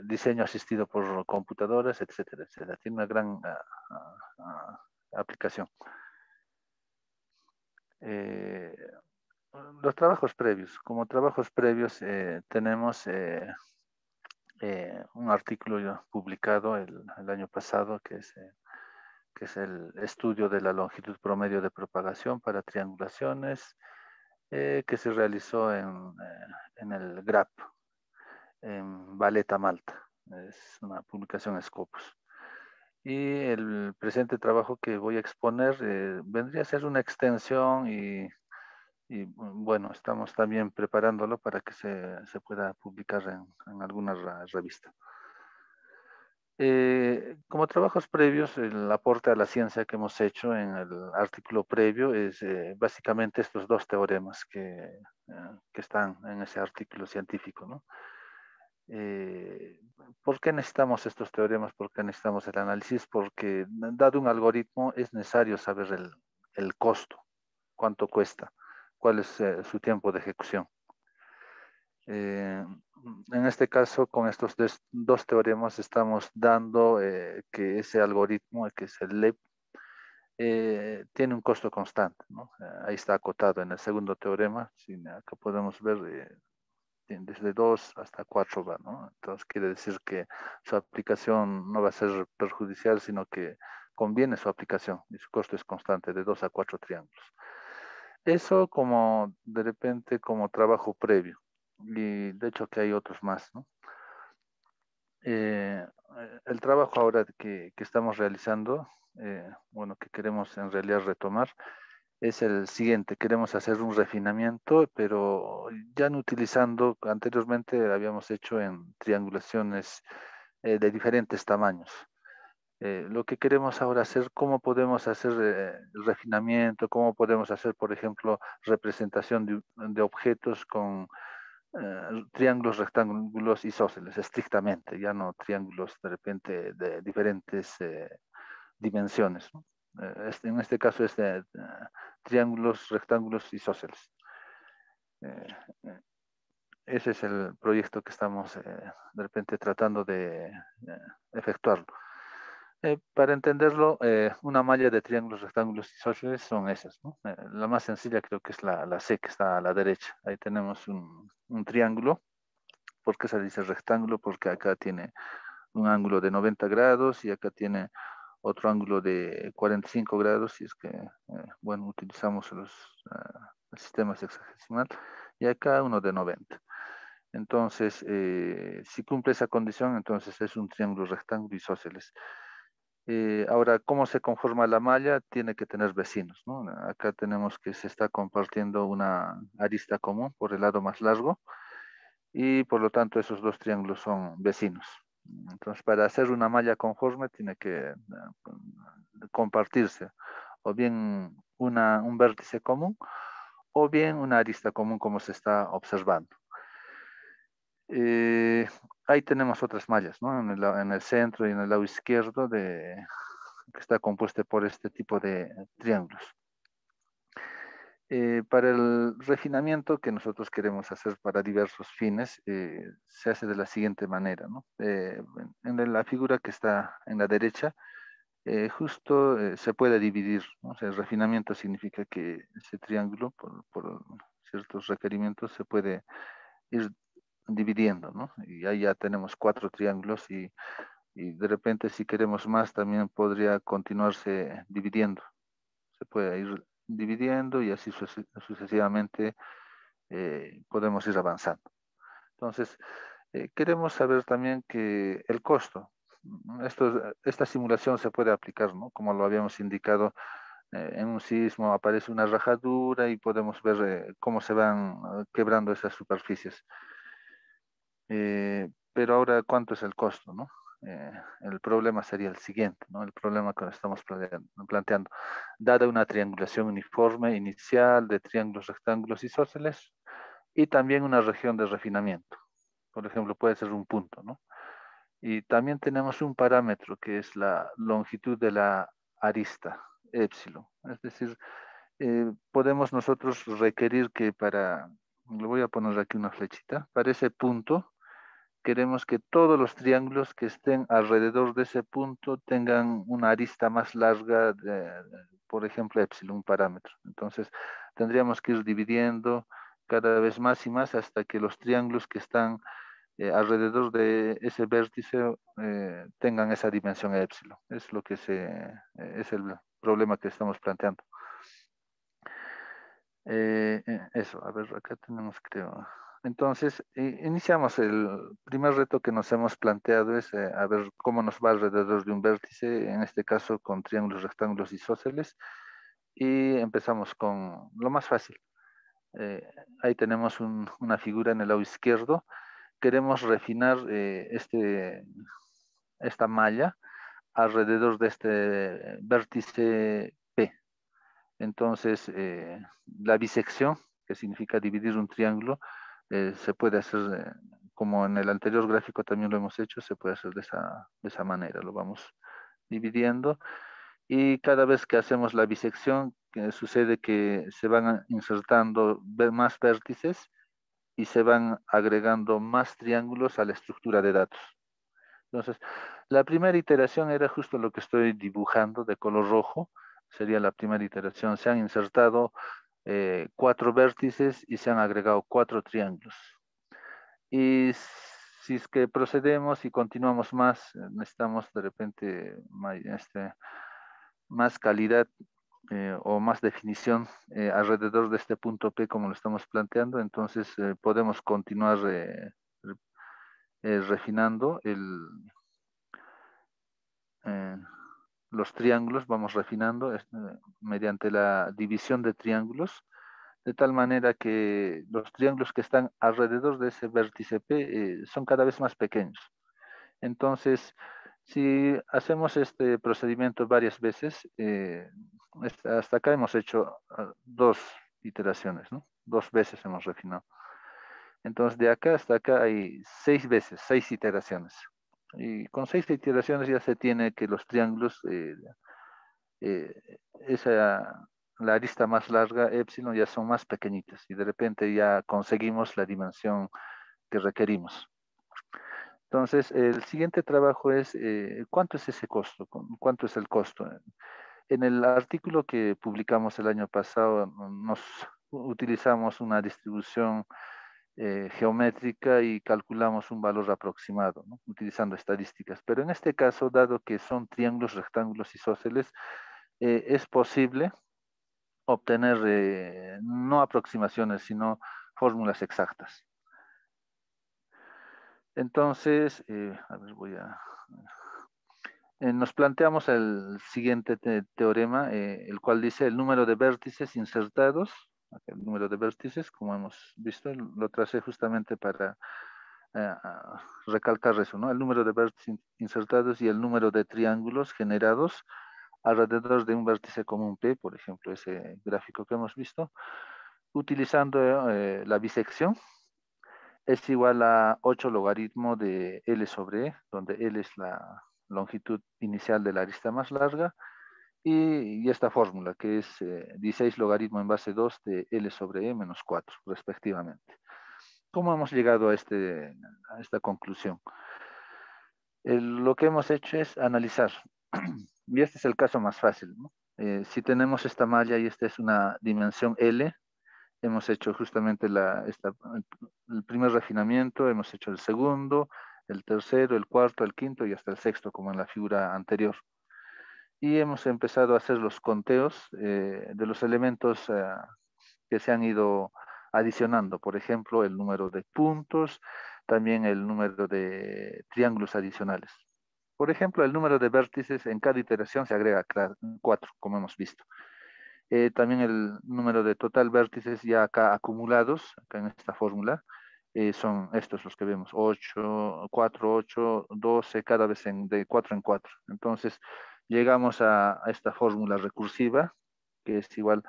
diseño asistido por computadoras, etcétera, etcétera. Tiene una gran aplicación. Los trabajos previos. Como trabajos previos tenemos un artículo publicado el año pasado que es el estudio de la longitud promedio de propagación para triangulaciones que se realizó en el GRAP, en Valeta, Malta. Es una publicación en Scopus. Y el presente trabajo que voy a exponer vendría a ser una extensión y bueno, estamos también preparándolo para que se pueda publicar en alguna revista. Como trabajos previos, el aporte a la ciencia que hemos hecho en el artículo previo es básicamente estos dos teoremas que están en ese artículo científico, ¿no? ¿Por qué necesitamos estos teoremas? ¿Por qué necesitamos el análisis? Porque dado un algoritmo es necesario saber el costo. cuánto cuesta, cuál es su tiempo de ejecución. En este caso, con estos dos teoremas estamos dando que ese algoritmo, que es el LEP, tiene un costo constante, ¿no? Ahí está acotado en el segundo teorema. Acá podemos ver desde 2 hasta 4 va, ¿no? Entonces quiere decir que su aplicación no va a ser perjudicial, sino que conviene su aplicación y su costo es constante de 2 a 4 triángulos. Eso como de repente como trabajo previo. Y de hecho que hay otros más, ¿no? El trabajo ahora que estamos realizando, bueno, que queremos en realidad retomar, es el siguiente. Queremos hacer un refinamiento, pero ya no utilizando, anteriormente habíamos hecho en triangulaciones de diferentes tamaños. Lo que queremos ahora hacer, cómo podemos hacer el refinamiento, cómo podemos hacer, por ejemplo, representación de objetos con triángulos, rectángulos isósceles, estrictamente, ya no triángulos de repente de diferentes dimensiones, ¿no? En este caso es de triángulos, rectángulos isósceles. Ese es el proyecto que estamos de repente tratando de efectuarlo. Para entenderlo, una malla de triángulos, rectángulos isósceles son esas, ¿no? La más sencilla creo que es la C, que está a la derecha. Ahí tenemos un triángulo. ¿Por qué se dice rectángulo? Porque acá tiene un ángulo de 90 grados y acá tiene otro ángulo de 45 grados, y es que, bueno, utilizamos los sistemas hexagesimales, y acá uno de 90. Entonces, si cumple esa condición, entonces es un triángulo rectángulo isósceles. Ahora, ¿cómo se conforma la malla? Tiene que tener vecinos, ¿no? Acá tenemos que se está compartiendo una arista común por el lado más largo, y por lo tanto esos dos triángulos son vecinos. Entonces, para hacer una malla conforme tiene que compartirse o bien un vértice común o bien una arista común, como se está observando. Ahí tenemos otras mallas, ¿no? En el centro y en el lado izquierdo, que está compuesta por este tipo de triángulos. Para el refinamiento que nosotros queremos hacer para diversos fines, se hace de la siguiente manera, ¿no? En la figura que está en la derecha, justo se puede dividir, ¿no? O sea, el refinamiento significa que ese triángulo, por ciertos requerimientos, se puede ir dividiendo, ¿no? Y ahí ya tenemos 4 triángulos, y de repente si queremos más también podría continuarse dividiendo. Se puede ir dividiendo y así sucesivamente podemos ir avanzando. Entonces, queremos saber también que el costo, esta simulación se puede aplicar, ¿no? Como lo habíamos indicado, en un sismo aparece una rajadura y podemos ver cómo se van quebrando esas superficies. Pero ahora, ¿cuánto es el costo, no? El problema sería el siguiente, ¿no? El problema que estamos planteando. Dada una triangulación uniforme inicial de triángulos, rectángulos isósceles, y también una región de refinamiento. Por ejemplo, puede ser un punto, ¿no? Y también tenemos un parámetro que es la longitud de la arista, épsilon. Es decir, podemos nosotros requerir que le voy a poner aquí una flechita, para ese punto, queremos que todos los triángulos que estén alrededor de ese punto tengan una arista más larga, por ejemplo, épsilon, un parámetro. Entonces, tendríamos que ir dividiendo cada vez más y más hasta que los triángulos que están alrededor de ese vértice tengan esa dimensión épsilon. Es lo que es el problema que estamos planteando. Eso, a ver, acá tenemos, creo. Entonces, iniciamos. El primer reto que nos hemos planteado es a ver cómo nos va alrededor de un vértice, en este caso con triángulos, rectángulos isósceles, y empezamos con lo más fácil. Ahí tenemos una figura en el lado izquierdo. Queremos refinar esta malla alrededor de este vértice P. Entonces, la bisección, que significa dividir un triángulo, se puede hacer, como en el anterior gráfico también lo hemos hecho, se puede hacer de esa manera. Lo vamos dividiendo, y cada vez que hacemos la bisección que sucede que se van insertando más vértices y se van agregando más triángulos a la estructura de datos. Entonces, la primera iteración era justo lo que estoy dibujando de color rojo. Sería la primera iteración. Se han insertado 4 vértices y se han agregado 4 triángulos. Y si es que procedemos y continuamos más, necesitamos de repente más calidad o más definición alrededor de este punto P como lo estamos planteando. Entonces podemos continuar refinando los triángulos, vamos refinando mediante la división de triángulos, de tal manera que los triángulos que están alrededor de ese vértice P son cada vez más pequeños. Entonces, si hacemos este procedimiento varias veces, hasta acá hemos hecho 2 iteraciones, ¿no? 2 veces hemos refinado. Entonces, de acá hasta acá hay 6 veces, 6 iteraciones. Y con 6 iteraciones ya se tiene que los triángulos, la arista más larga, epsilon, ya son más pequeñitas y de repente ya conseguimos la dimensión que requerimos. Entonces, el siguiente trabajo es, ¿cuánto es ese costo? ¿Cuánto es el costo? En el artículo que publicamos el año pasado, nos utilizamos una distribución geométrica y calculamos un valor aproximado, ¿no? Utilizando estadísticas. Pero en este caso, dado que son triángulos, rectángulos, isósceles, es posible obtener no aproximaciones, sino fórmulas exactas. Entonces, a ver, nos planteamos el siguiente teorema, el cual dice el número de vértices insertados, el número de vértices, como hemos visto, lo tracé justamente para recalcar eso, ¿no? El número de vértices insertados y el número de triángulos generados alrededor de un vértice común P, por ejemplo, ese gráfico que hemos visto, utilizando la bisección, es igual a 8 logaritmo de L sobre E, donde L es la longitud inicial de la arista más larga, y esta fórmula, que es 16 logaritmo en base 2 de L sobre E menos 4, respectivamente. ¿Cómo hemos llegado a esta conclusión? Lo que hemos hecho es analizar, y este es el caso más fácil, ¿no? Si tenemos esta malla y esta es una dimensión L, hemos hecho justamente el primer refinamiento, hemos hecho el segundo, el tercero, el cuarto, el quinto y hasta el sexto, como en la figura anterior. Y hemos empezado a hacer los conteos de los elementos que se han ido adicionando. Por ejemplo, el número de puntos, también el número de triángulos adicionales. Por ejemplo, el número de vértices en cada iteración se agrega 4, como hemos visto. También el número de total vértices ya acá acumulados, acá en esta fórmula, son estos los que vemos, 8, 4, 8, 12, cada vez de 4 en 4. Entonces, llegamos a esta fórmula recursiva, que es igual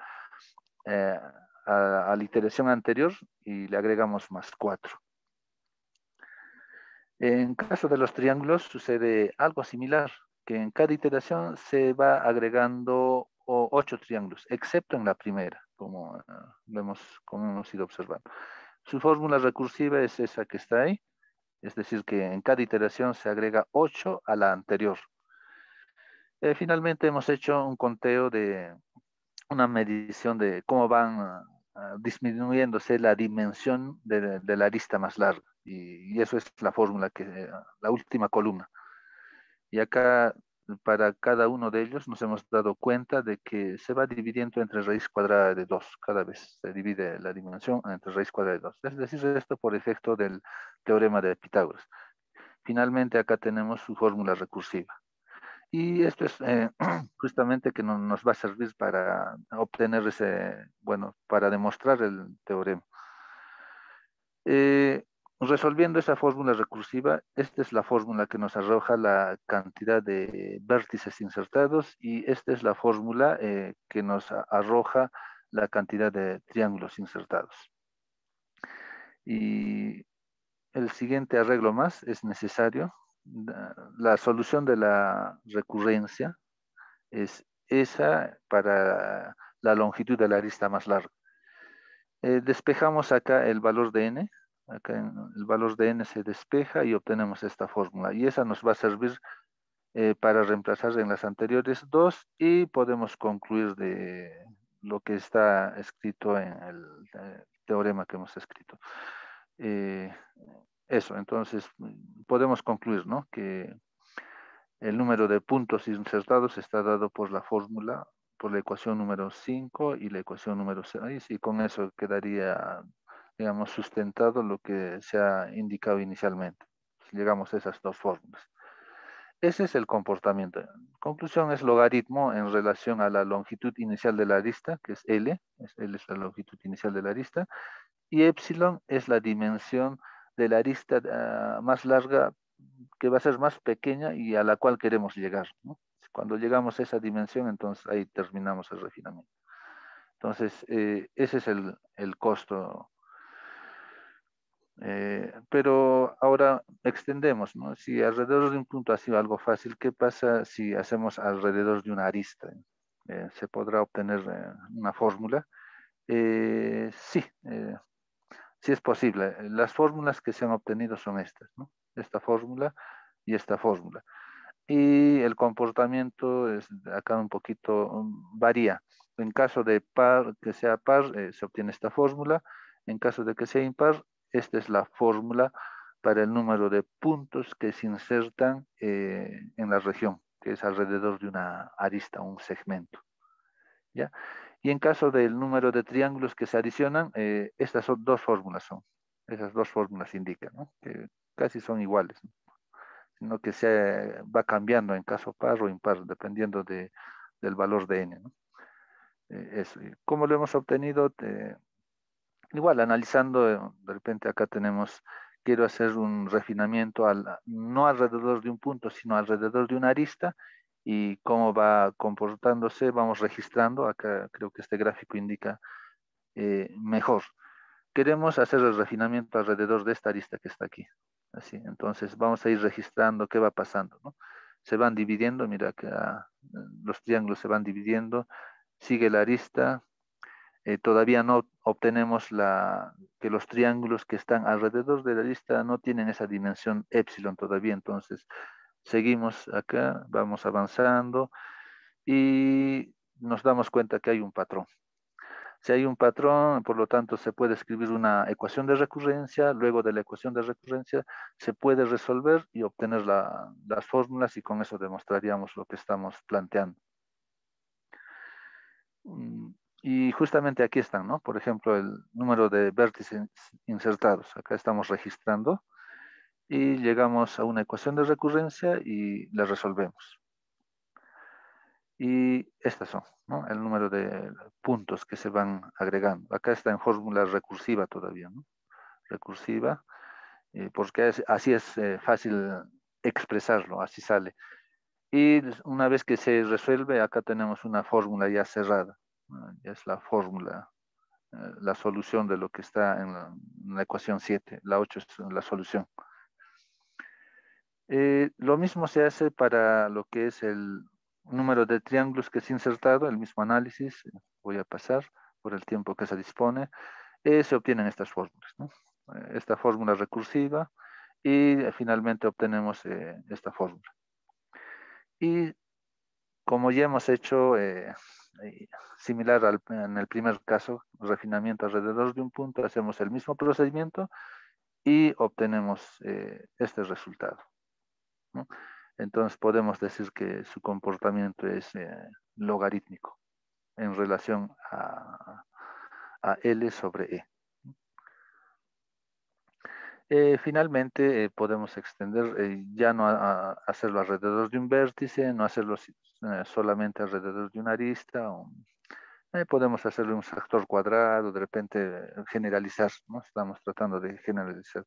a la iteración anterior, y le agregamos más 4. En caso de los triángulos sucede algo similar, que en cada iteración se va agregando 8 triángulos, excepto en la primera, como hemos ido observando. Su fórmula recursiva es esa que está ahí, es decir, que en cada iteración se agrega 8 a la anterior. Finalmente hemos hecho un conteo de una medición de cómo van disminuyéndose la dimensión de la arista más larga. Y eso es la fórmula, la última columna. Y acá, para cada uno de ellos, nos hemos dado cuenta de que se va dividiendo entre raíz cuadrada de 2. Cada vez se divide la dimensión entre raíz cuadrada de 2. Es decir, esto por efecto del teorema de Pitágoras. Finalmente, acá tenemos su fórmula recursiva. Y esto es justamente que nos va a servir para obtener para demostrar el teorema. Resolviendo esa fórmula recursiva, esta es la fórmula que nos arroja la cantidad de vértices insertados y esta es la fórmula que nos arroja la cantidad de triángulos insertados. Y el siguiente arreglo más es necesario. La solución de la recurrencia es esa para la longitud de la arista más larga. Despejamos acá el valor de n. Acá el valor de n se despeja y obtenemos esta fórmula. Y esa nos va a servir para reemplazar en las anteriores dos y podemos concluir de lo que está escrito en el teorema que hemos escrito. Eso, entonces podemos concluir, ¿no?, que el número de puntos insertados está dado por la fórmula, por la ecuación número 5 y la ecuación número 6, y con eso quedaría, digamos, sustentado lo que se ha indicado inicialmente. Llegamos a esas dos fórmulas. Ese es el comportamiento. Conclusión es logaritmo en relación a la longitud inicial de la arista, que es L es la longitud inicial de la arista, y epsilon es la dimensión de la arista más larga, que va a ser más pequeña y a la cual queremos llegar, ¿no? Cuando llegamos a esa dimensión, entonces ahí terminamos el refinamiento. Entonces, ese es el costo. Pero ahora extendemos, ¿no? Si alrededor de un punto ha sido algo fácil, ¿qué pasa si hacemos alrededor de una arista? ¿Se podrá obtener una fórmula? Sí, sí es posible. Las fórmulas que se han obtenido son estas, ¿no? Esta fórmula y esta fórmula. Y el comportamiento es acá un poquito varía. En caso de par, que sea par, se obtiene esta fórmula. En caso de que sea impar, esta es la fórmula para el número de puntos que se insertan en la región, que es alrededor de una arista, un segmento, ¿ya? Y en caso del número de triángulos que se adicionan, estas son dos fórmulas, esas dos fórmulas indican, ¿no?, que casi son iguales, ¿no?, sino que se va cambiando en caso par o impar, dependiendo del valor de n, ¿no? Eso. ¿Cómo lo hemos obtenido? Igual, analizando, de repente acá tenemos, quiero hacer un refinamiento, no alrededor de un punto, sino alrededor de una arista, y cómo va comportándose, vamos registrando. Acá creo que este gráfico indica mejor. Queremos hacer el refinamiento alrededor de esta arista que está aquí. Así, entonces vamos a ir registrando qué va pasando, ¿no? Se van dividiendo, mira que los triángulos se van dividiendo, sigue la arista. Todavía no obtenemos que los triángulos que están alrededor de la arista no tienen esa dimensión epsilon todavía, entonces seguimos acá, vamos avanzando y nos damos cuenta que hay un patrón. Si hay un patrón, por lo tanto, se puede escribir una ecuación de recurrencia. Luego de la ecuación de recurrencia se puede resolver y obtener las fórmulas, y con eso demostraríamos lo que estamos planteando. Y justamente aquí están, ¿no? Por ejemplo, el número de vértices insertados. Acá estamos registrando y llegamos a una ecuación de recurrencia y la resolvemos. Y estas son, ¿no?, el número de puntos que se van agregando. Acá está en fórmula recursiva todavía, ¿no? Recursiva, porque así es fácil expresarlo, así sale. Y una vez que se resuelve, acá tenemos una fórmula ya cerrada, ¿no? Ya es la fórmula, la solución de lo que está en la ecuación 7. La 8 es la solución. Lo mismo se hace para lo que es el número de triángulos que se ha insertado, el mismo análisis. Voy a pasar por el tiempo que se dispone. Se obtienen estas fórmulas, ¿no? Esta fórmula recursiva, y finalmente obtenemos esta fórmula. Y como ya hemos hecho similar en el primer caso, refinamiento alrededor de un punto, hacemos el mismo procedimiento y obtenemos este resultado, ¿no? Entonces podemos decir que su comportamiento es logarítmico en relación a L sobre E. Finalmente podemos extender, ya no hacerlo alrededor de un vértice, no hacerlo solamente alrededor de una arista. Podemos hacerlo un factor cuadrado, de repente generalizar, ¿no? Estamos tratando de generalizar.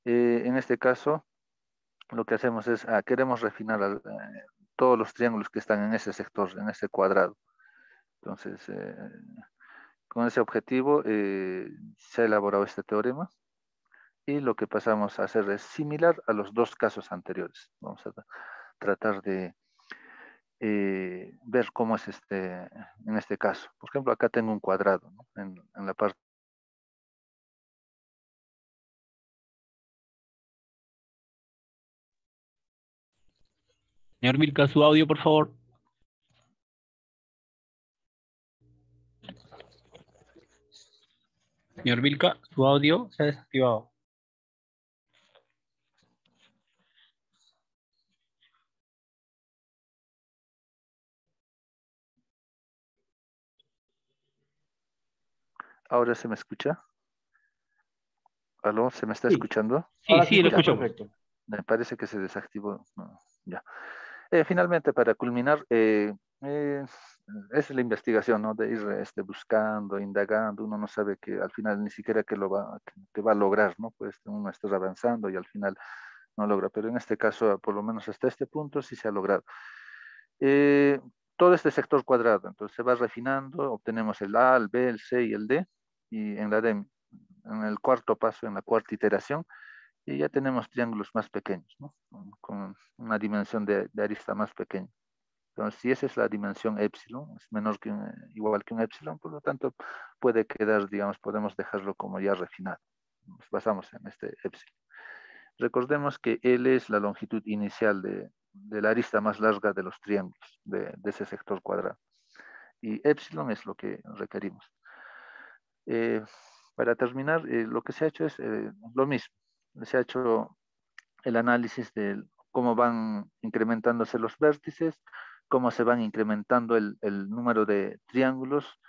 En este caso, lo que hacemos es, queremos refinar todos los triángulos que están en ese sector, en ese cuadrado. Entonces, con ese objetivo se ha elaborado este teorema, y lo que pasamos a hacer es similar a los dos casos anteriores. Vamos a tratar de ver cómo es en este caso. Por ejemplo, acá tengo un cuadrado, ¿no? En la parte. Señor Vilca, su audio, por favor. Señor Vilca, su audio se ha desactivado. ¿Ahora se me escucha? ¿Aló? ¿Se me está Sí, escuchando? Sí, ahora sí, lo escucha escuchamos. perfecto. Me parece que se desactivó. No, ya. Finalmente, para culminar, es la investigación, ¿no? De ir buscando, indagando. Uno no sabe que al final ni siquiera que va a lograr, ¿no? Pues uno está avanzando y al final no logra. Pero en este caso, por lo menos hasta este punto, sí se ha logrado. Todo este sector cuadrado, entonces se va refinando, obtenemos el A, el B, el C y el D, y en en el cuarto paso, en la cuarta iteración, y ya tenemos triángulos más pequeños, ¿no? Con una dimensión de arista más pequeña. Entonces, si esa es la dimensión epsilon, es menor que igual que un epsilon, por lo tanto, puede quedar, digamos, podemos dejarlo como ya refinado. Nos basamos en este epsilon. Recordemos que L es la longitud inicial de la arista más larga de los triángulos de ese sector cuadrado. Y epsilon es lo que requerimos. Para terminar, lo que se ha hecho es lo mismo. Se ha hecho el análisis de cómo van incrementándose los vértices, cómo se van incrementando el número de triángulos.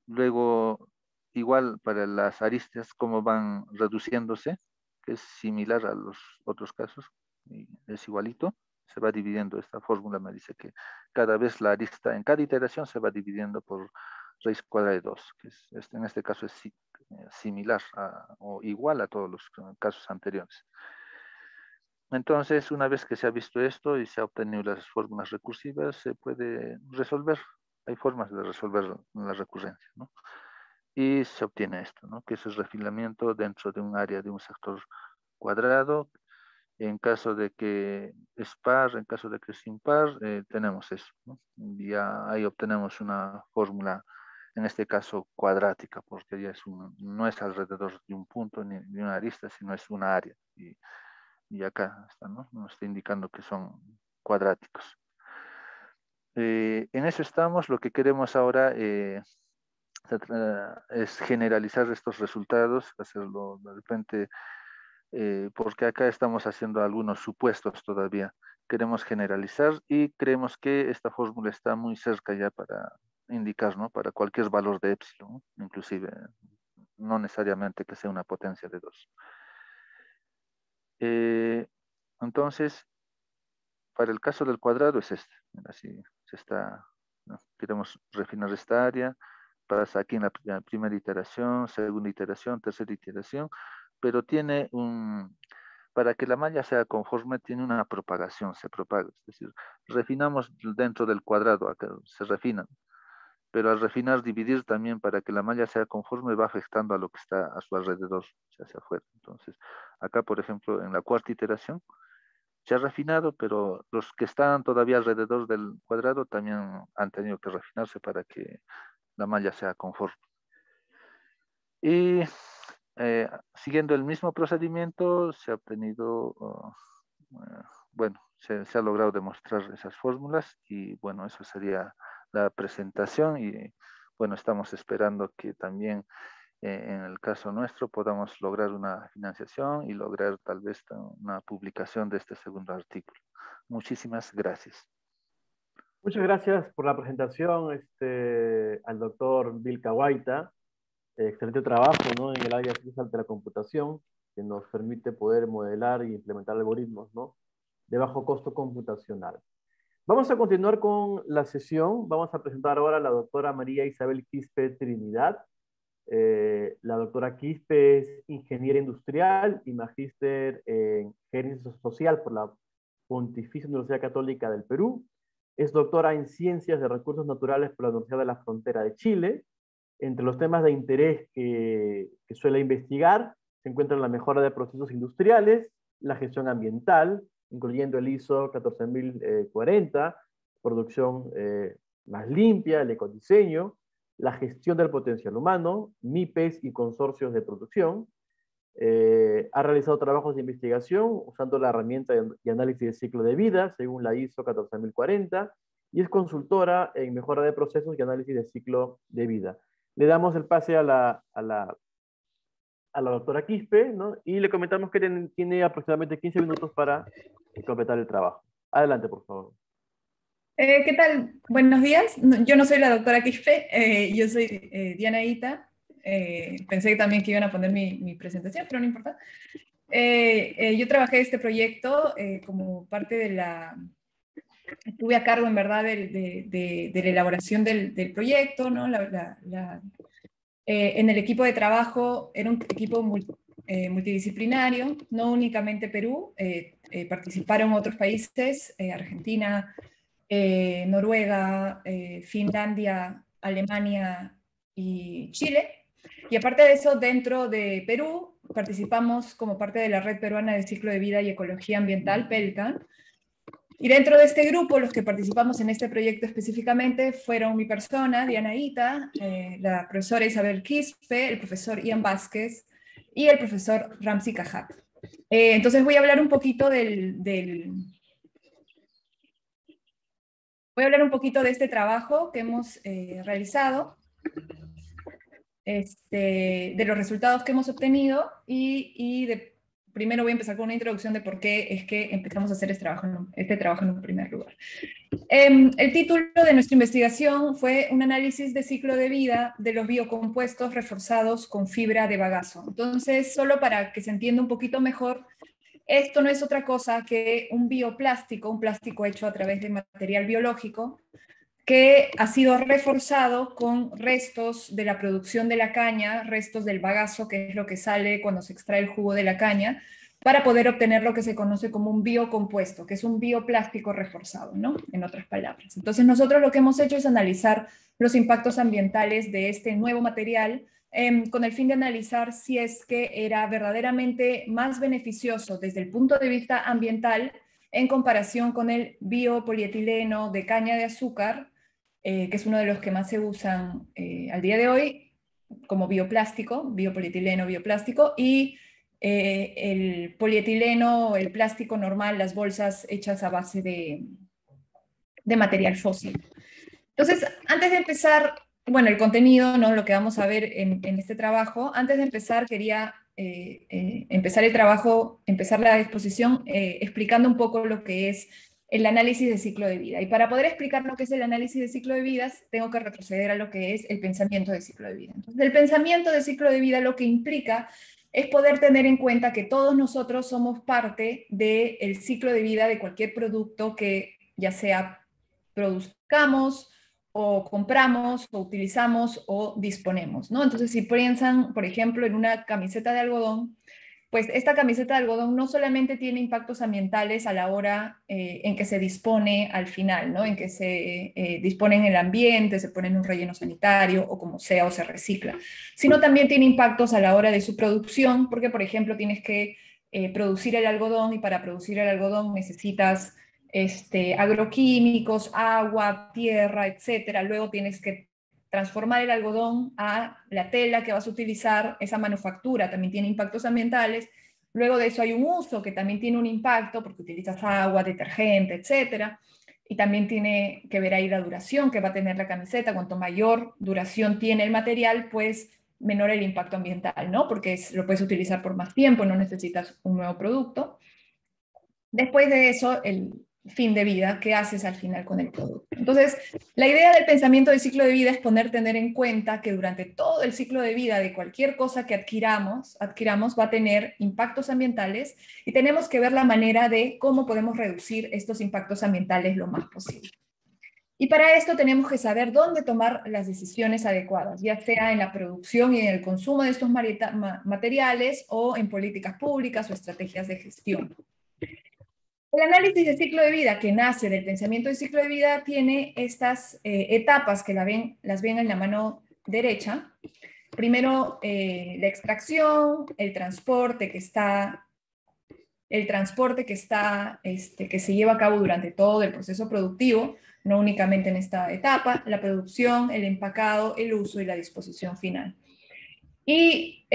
Luego, igual para las aristas, cómo van reduciéndose, que es similar a los otros casos, y es igualito. Se va dividiendo, esta fórmula me dice que cada vez la arista, en cada iteración se va dividiendo por raíz cuadrada de 2, que en este caso es similar o igual a todos los casos anteriores. Entonces, una vez que se ha visto esto y se ha obtenido las fórmulas recursivas, se puede resolver. Hay formas de resolver la recurrencia, ¿no? Y se obtiene esto, ¿no? Que es el refilamiento dentro de un área de un sector cuadrado. En caso de que es par, en caso de que es impar, tenemos eso, ¿no? Y ya ahí obtenemos una fórmula, en este caso cuadrática, porque ya no es alrededor de un punto ni de una arista, sino es una área. Y acá está, ¿no? Nos está indicando que son cuadráticos. En eso estamos. Lo que queremos ahora es generalizar estos resultados, hacerlo de repente, porque acá estamos haciendo algunos supuestos todavía. Queremos generalizar y creemos que esta fórmula está muy cerca ya para indicar, ¿no? Para cualquier valor de epsilon, ¿no? Inclusive no necesariamente que sea una potencia de 2. Entonces, para el caso del cuadrado es este. Así se está, ¿no? Queremos refinar esta área. Pasa aquí en la primera iteración, segunda iteración, tercera iteración, pero tiene para que la malla sea conforme, tiene una propagación, se propaga. Es decir, refinamos dentro del cuadrado, acá se refina, pero al refinar, dividir también para que la malla sea conforme va afectando a lo que está a su alrededor, hacia afuera. Entonces, acá, por ejemplo, en la cuarta iteración, se ha refinado, pero los que están todavía alrededor del cuadrado también han tenido que refinarse para que la malla sea conforme. Y siguiendo el mismo procedimiento, se ha obtenido, bueno, se ha logrado demostrar esas fórmulas y bueno, eso sería la presentación y bueno, estamos esperando que también en el caso nuestro podamos lograr una financiación y lograr tal vez una publicación de este segundo artículo. Muchísimas gracias. Muchas gracias por la presentación al doctor Vilca Guaita. Excelente trabajo, ¿no? En el área de ciencias de la computación, que nos permite poder modelar e implementar algoritmos, ¿no? De bajo costo computacional. Vamos a continuar con la sesión. Vamos a presentar ahora a la doctora María Isabel Quispe Trinidad. La doctora Quispe es ingeniera industrial y magíster en gerencia social por la Pontificia Universidad Católica del Perú. Es doctora en ciencias de recursos naturales por la Universidad de la Frontera de Chile. Entre los temas de interés que suele investigar se encuentran la mejora de procesos industriales, la gestión ambiental, incluyendo el ISO 14040, producción más limpia, el ecodiseño, la gestión del potencial humano, MIPES y consorcios de producción. Ha realizado trabajos de investigación usando la herramienta de análisis de ciclo de vida, según la ISO 14040, y es consultora en mejora de procesos y análisis de ciclo de vida. Le damos el pase a la doctora Quispe, ¿no? Y le comentamos que tiene aproximadamente 15 minutos para completar el trabajo. Adelante, por favor. ¿Qué tal? Buenos días. Yo no soy la doctora Quispe, yo soy Diana Ita. Pensé también que iban a poner mi presentación, pero no importa. Yo trabajé este proyecto como parte de la... Estuve a cargo, en verdad, de la elaboración del proyecto, ¿no? En el equipo de trabajo era un equipo multidisciplinario, no únicamente Perú, participaron otros países, Argentina, Noruega, Finlandia, Alemania y Chile. Y aparte de eso, dentro de Perú, participamos como parte de la Red Peruana de Ciclo de Vida y Ecología Ambiental, PELCA. Y dentro de este grupo, los que participamos en este proyecto específicamente fueron mi persona, Diana Ita, la profesora Isabel Quispe, el profesor Ian Vázquez y el profesor Ramzi Cajat. Entonces voy a hablar un poquito voy a hablar un poquito de este trabajo que hemos realizado, de los resultados que hemos obtenido primero voy a empezar con una introducción de por qué es que empezamos a hacer este trabajo en un primer lugar. El título de nuestra investigación fue un análisis de ciclo de vida de los biocompuestos reforzados con fibra de bagazo. Entonces, solo para que se entienda un poquito mejor, esto no es otra cosa que un bioplástico, un plástico hecho a través de material biológico, que ha sido reforzado con restos de la producción de la caña, restos del bagazo, que es lo que sale cuando se extrae el jugo de la caña, para poder obtener lo que se conoce como un biocompuesto, que es un bioplástico reforzado, ¿no? En otras palabras. Entonces nosotros lo que hemos hecho es analizar los impactos ambientales de este nuevo material, con el fin de analizar si es que era verdaderamente más beneficioso desde el punto de vista ambiental en comparación con el biopolietileno de caña de azúcar, que es uno de los que más se usan al día de hoy, como bioplástico, biopolietileno, bioplástico, y el polietileno, el plástico normal, las bolsas hechas a base de material fósil. Entonces, antes de empezar, bueno, el contenido, ¿no? Lo que vamos a ver en este trabajo, antes de empezar quería empezar el trabajo, empezar la exposición explicando un poco lo que es el análisis de ciclo de vida. Y para poder explicar lo que es el análisis de ciclo de vidas, tengo que retroceder a lo que es el pensamiento de ciclo de vida. Entonces, el pensamiento de ciclo de vida lo que implica es poder tener en cuenta que todos nosotros somos parte del ciclo de vida de cualquier producto que ya sea produzcamos, o compramos, o utilizamos, o disponemos, ¿no? Entonces, si piensan, por ejemplo, en una camiseta de algodón, pues esta camiseta de algodón no solamente tiene impactos ambientales a la hora en que se dispone al final, ¿no? En que se dispone en el ambiente, se pone en un relleno sanitario o como sea, o se recicla, sino también tiene impactos a la hora de su producción, porque, por ejemplo, tienes que producir el algodón, y para producir el algodón necesitas agroquímicos, agua, tierra, etcétera. Luego tienes que transformar el algodón a la tela que vas a utilizar. Esa manufactura también tiene impactos ambientales. Luego de eso hay un uso que también tiene un impacto porque utilizas agua, detergente, etcétera. Y también tiene que ver ahí la duración que va a tener la camiseta. Cuanto mayor duración tiene el material, pues menor el impacto ambiental, ¿no? Porque lo puedes utilizar por más tiempo, no necesitas un nuevo producto. Después de eso, el fin de vida, ¿qué haces al final con el producto? Entonces, la idea del pensamiento de ciclo de vida es tener en cuenta que durante todo el ciclo de vida de cualquier cosa que adquiramos va a tener impactos ambientales, y tenemos que ver la manera de cómo podemos reducir estos impactos ambientales lo más posible. Y para esto tenemos que saber dónde tomar las decisiones adecuadas, ya sea en la producción y en el consumo de estos materiales, o en políticas públicas o estrategias de gestión. El análisis de ciclo de vida, que nace del pensamiento de ciclo de vida, tiene estas etapas que las ven en la mano derecha. Primero, la extracción, el transporte que se lleva a cabo durante todo el proceso productivo, no únicamente en esta etapa, la producción, el empacado, el uso y la disposición final. Y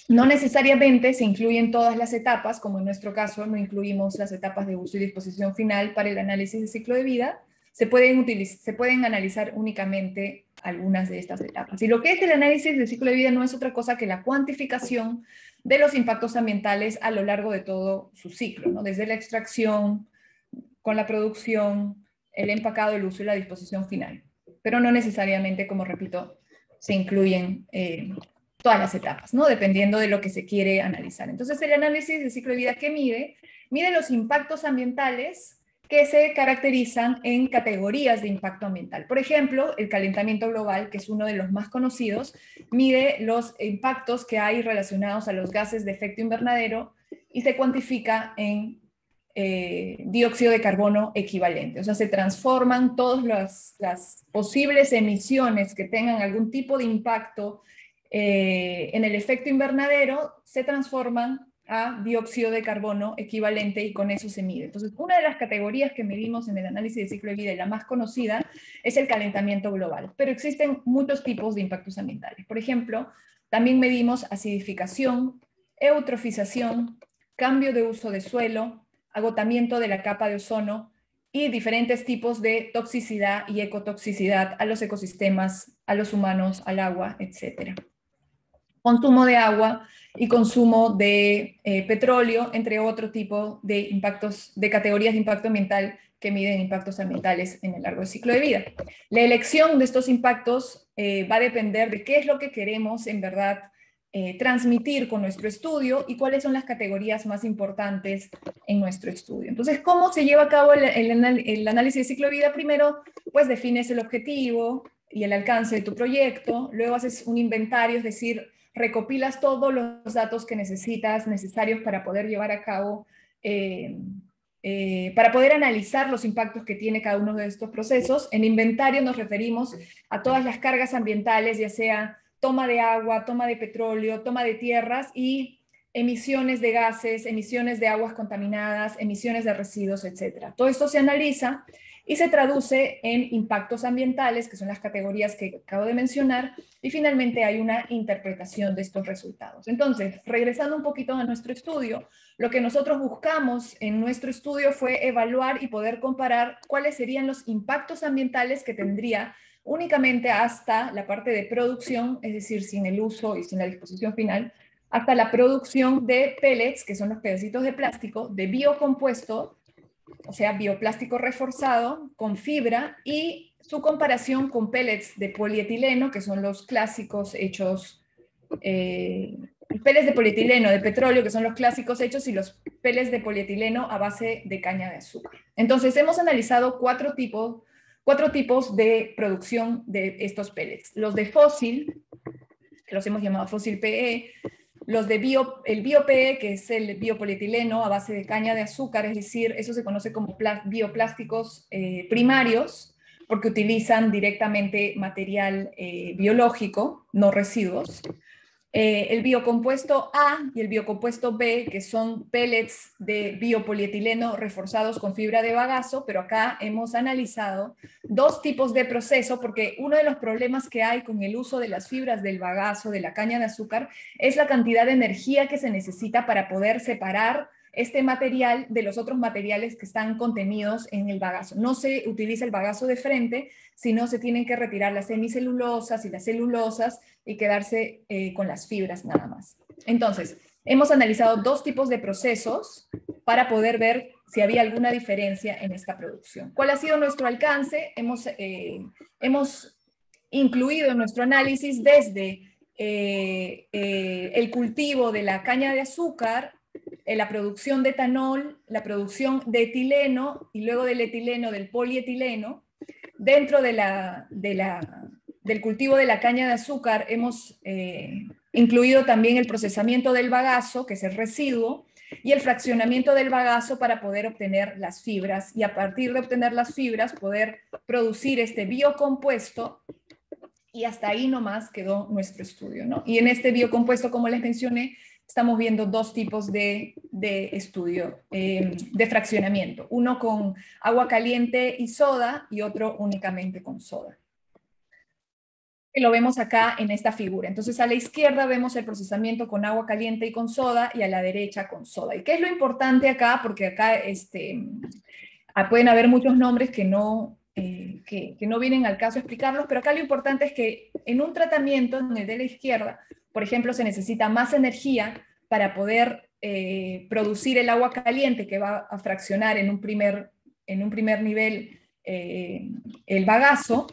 no necesariamente se incluyen todas las etapas, como en nuestro caso no incluimos las etapas de uso y disposición final para el análisis de ciclo de vida. Se pueden analizar únicamente algunas de estas etapas. Y lo que es el análisis de ciclo de vida no es otra cosa que la cuantificación de los impactos ambientales a lo largo de todo su ciclo, ¿no? Desde la extracción, con la producción, el empacado, el uso y la disposición final. Pero no necesariamente, como repito, se incluyen todas las etapas, ¿no? Dependiendo de lo que se quiere analizar. Entonces, el análisis de ciclo de vida, ¿qué mide? Mide los impactos ambientales que se caracterizan en categorías de impacto ambiental. Por ejemplo, el calentamiento global, que es uno de los más conocidos, mide los impactos que hay relacionados a los gases de efecto invernadero y se cuantifica en dióxido de carbono equivalente. O sea, se transforman todas las posibles emisiones que tengan algún tipo de impacto en el efecto invernadero, se transforman a dióxido de carbono equivalente y con eso se mide. Entonces, una de las categorías que medimos en el análisis de ciclo de vida y la más conocida es el calentamiento global, pero existen muchos tipos de impactos ambientales. Por ejemplo, también medimos acidificación, eutrofización, cambio de uso de suelo, agotamiento de la capa de ozono y diferentes tipos de toxicidad y ecotoxicidad a los ecosistemas, a los humanos, al agua, etc. Consumo de agua y consumo de petróleo, entre otro tipo de impactos, de categorías de impacto ambiental que miden impactos ambientales en el largo del ciclo de vida. La elección de estos impactos va a depender de qué es lo que queremos en verdad transmitir con nuestro estudio y cuáles son las categorías más importantes en nuestro estudio. Entonces, ¿cómo se lleva a cabo el análisis de ciclo de vida? Primero, pues defines el objetivo y el alcance de tu proyecto, luego haces un inventario, es decir, recopilas todos los datos que necesarios para poder llevar a cabo, para poder analizar los impactos que tiene cada uno de estos procesos. En inventario nos referimos a todas las cargas ambientales, ya sea toma de agua, toma de petróleo, toma de tierras y emisiones de gases, emisiones de aguas contaminadas, emisiones de residuos, etc. Todo esto se analiza y se traduce en impactos ambientales, que son las categorías que acabo de mencionar, y finalmente hay una interpretación de estos resultados. Entonces, regresando un poquito a nuestro estudio, lo que nosotros buscamos en nuestro estudio fue evaluar y poder comparar cuáles serían los impactos ambientales que tendría únicamente hasta la parte de producción, es decir, sin el uso y sin la disposición final, hasta la producción de pellets, que son los pedacitos de plástico, de biocompuesto, o sea, bioplástico reforzado con fibra, y su comparación con pellets de polietileno, que son los clásicos hechos, pellets de polietileno de petróleo, que son los clásicos hechos, y los pellets de polietileno a base de caña de azúcar. Entonces, hemos analizado cuatro tipos de producción de estos pellets. Los de fósil, que los hemos llamado fósil PE, los de el bio-PE, que es el biopolietileno a base de caña de azúcar, es decir, eso se conoce como bioplásticos primarios, porque utilizan directamente material biológico, no residuos. El biocompuesto A y el biocompuesto B, que son pellets de biopolietileno reforzados con fibra de bagazo, pero acá hemos analizado dos tipos de proceso, porque uno de los problemas que hay con el uso de las fibras del bagazo, de la caña de azúcar, es la cantidad de energía que se necesita para poder separar este material de los otros materiales que están contenidos en el bagazo. No se utiliza el bagazo de frente, sino se tienen que retirar las semicelulosas y las celulosas y quedarse con las fibras nada más. Entonces, hemos analizado dos tipos de procesos para poder ver si había alguna diferencia en esta producción. ¿Cuál ha sido nuestro alcance? Hemos incluido en nuestro análisis desde el cultivo de la caña de azúcar, la producción de etanol, la producción de etileno y luego del etileno, del polietileno. Dentro del cultivo de la caña de azúcar hemos incluido también el procesamiento del bagazo, que es el residuo, y el fraccionamiento del bagazo para poder obtener las fibras, y a partir de obtener las fibras poder producir este biocompuesto, y hasta ahí nomás quedó nuestro estudio, ¿no? Y en este biocompuesto, como les mencioné, estamos viendo dos tipos de estudio de fraccionamiento, uno con agua caliente y soda y otro únicamente con soda. Y lo vemos acá en esta figura. Entonces a la izquierda vemos el procesamiento con agua caliente y con soda, y a la derecha con soda. ¿Y qué es lo importante acá? Porque acá pueden haber muchos nombres que no vienen al caso explicarlos, pero acá lo importante es que en un tratamiento, en el de la izquierda, por ejemplo, se necesita más energía para poder producir el agua caliente que va a fraccionar en un primer nivel el bagazo,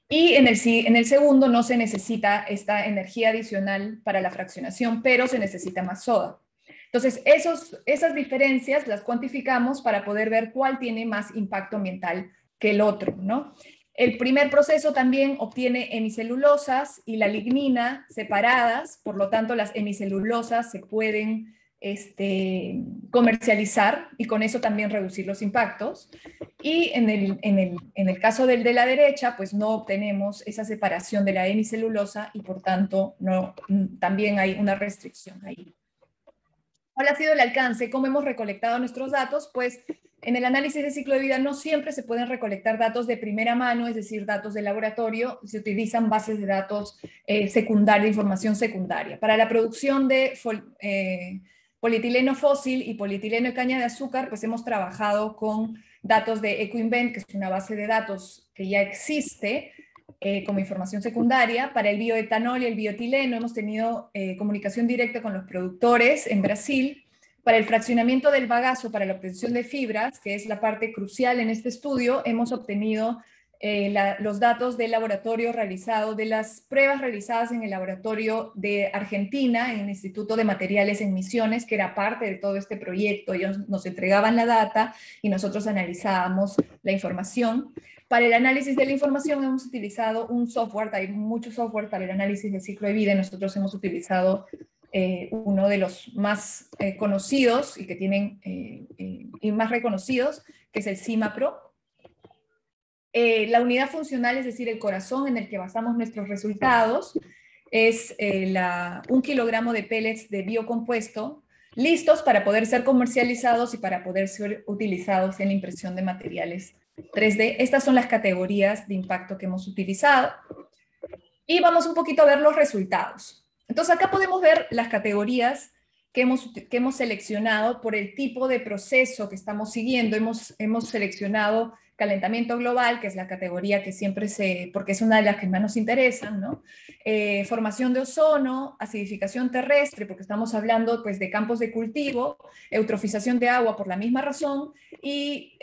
y en el segundo no se necesita esta energía adicional para la fraccionación, pero se necesita más soda. Entonces, esas diferencias las cuantificamos para poder ver cuál tiene más impacto ambiental que el otro, ¿no? El primer proceso también obtiene hemicelulosas y la lignina separadas, por lo tanto las hemicelulosas se pueden comercializar y con eso también reducir los impactos. Y en el caso del de la derecha, pues no obtenemos esa separación de la hemicelulosa y por tanto también hay una restricción ahí. ¿Cuál ha sido el alcance? ¿Cómo hemos recolectado nuestros datos? Pues en el análisis de ciclo de vida no siempre se pueden recolectar datos de primera mano, es decir, datos de laboratorio, se utilizan bases de datos secundarias, información secundaria. Para la producción de polietileno fósil y polietileno de caña de azúcar, pues hemos trabajado con datos de EcoInvent, que es una base de datos que ya existe como información secundaria. Para el bioetanol y el bioetileno hemos tenido comunicación directa con los productores en Brasil. Para el fraccionamiento del bagazo, para la obtención de fibras, que es la parte crucial en este estudio, hemos obtenido los datos del laboratorio realizado, de las pruebas realizadas en el laboratorio de Argentina, en el Instituto de Materiales en Misiones, que era parte de todo este proyecto. Ellos nos entregaban la data y nosotros analizábamos la información. Para el análisis de la información hemos utilizado un software, hay mucho software para el análisis del ciclo de vida, y nosotros hemos utilizado uno de los más conocidos y que tienen y más reconocidos, que es el CIMAPRO. La unidad funcional, es decir, el corazón en el que basamos nuestros resultados, es 1 kilogramo de pellets de biocompuesto listos para poder ser comercializados y para poder ser utilizados en la impresión de materiales 3D. Estas son las categorías de impacto que hemos utilizado. Y vamos un poquito a ver los resultados. Entonces acá podemos ver las categorías que hemos seleccionado por el tipo de proceso que estamos siguiendo. Hemos seleccionado calentamiento global, que es la categoría que siempre porque es una de las que más nos interesan, ¿no? Formación de ozono, acidificación terrestre, porque estamos hablando pues de campos de cultivo, eutrofización de agua por la misma razón, y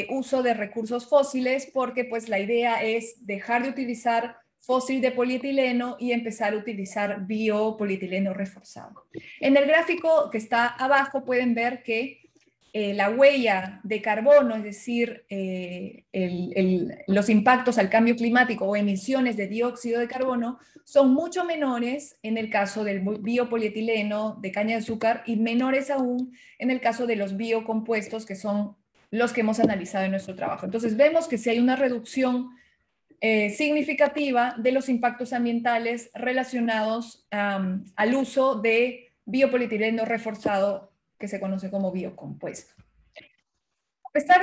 uso de recursos fósiles, porque pues la idea es dejar de utilizar fósil de polietileno y empezar a utilizar biopolietileno reforzado. En el gráfico que está abajo pueden ver que la huella de carbono, es decir, los impactos al cambio climático o emisiones de dióxido de carbono, son mucho menores en el caso del biopolietileno de caña de azúcar y menores aún en el caso de los biocompuestos, que son los que hemos analizado en nuestro trabajo. Entonces vemos que si hay una reducción significativa de los impactos ambientales relacionados al uso de biopolietileno reforzado, que se conoce como biocompuesto. A pesar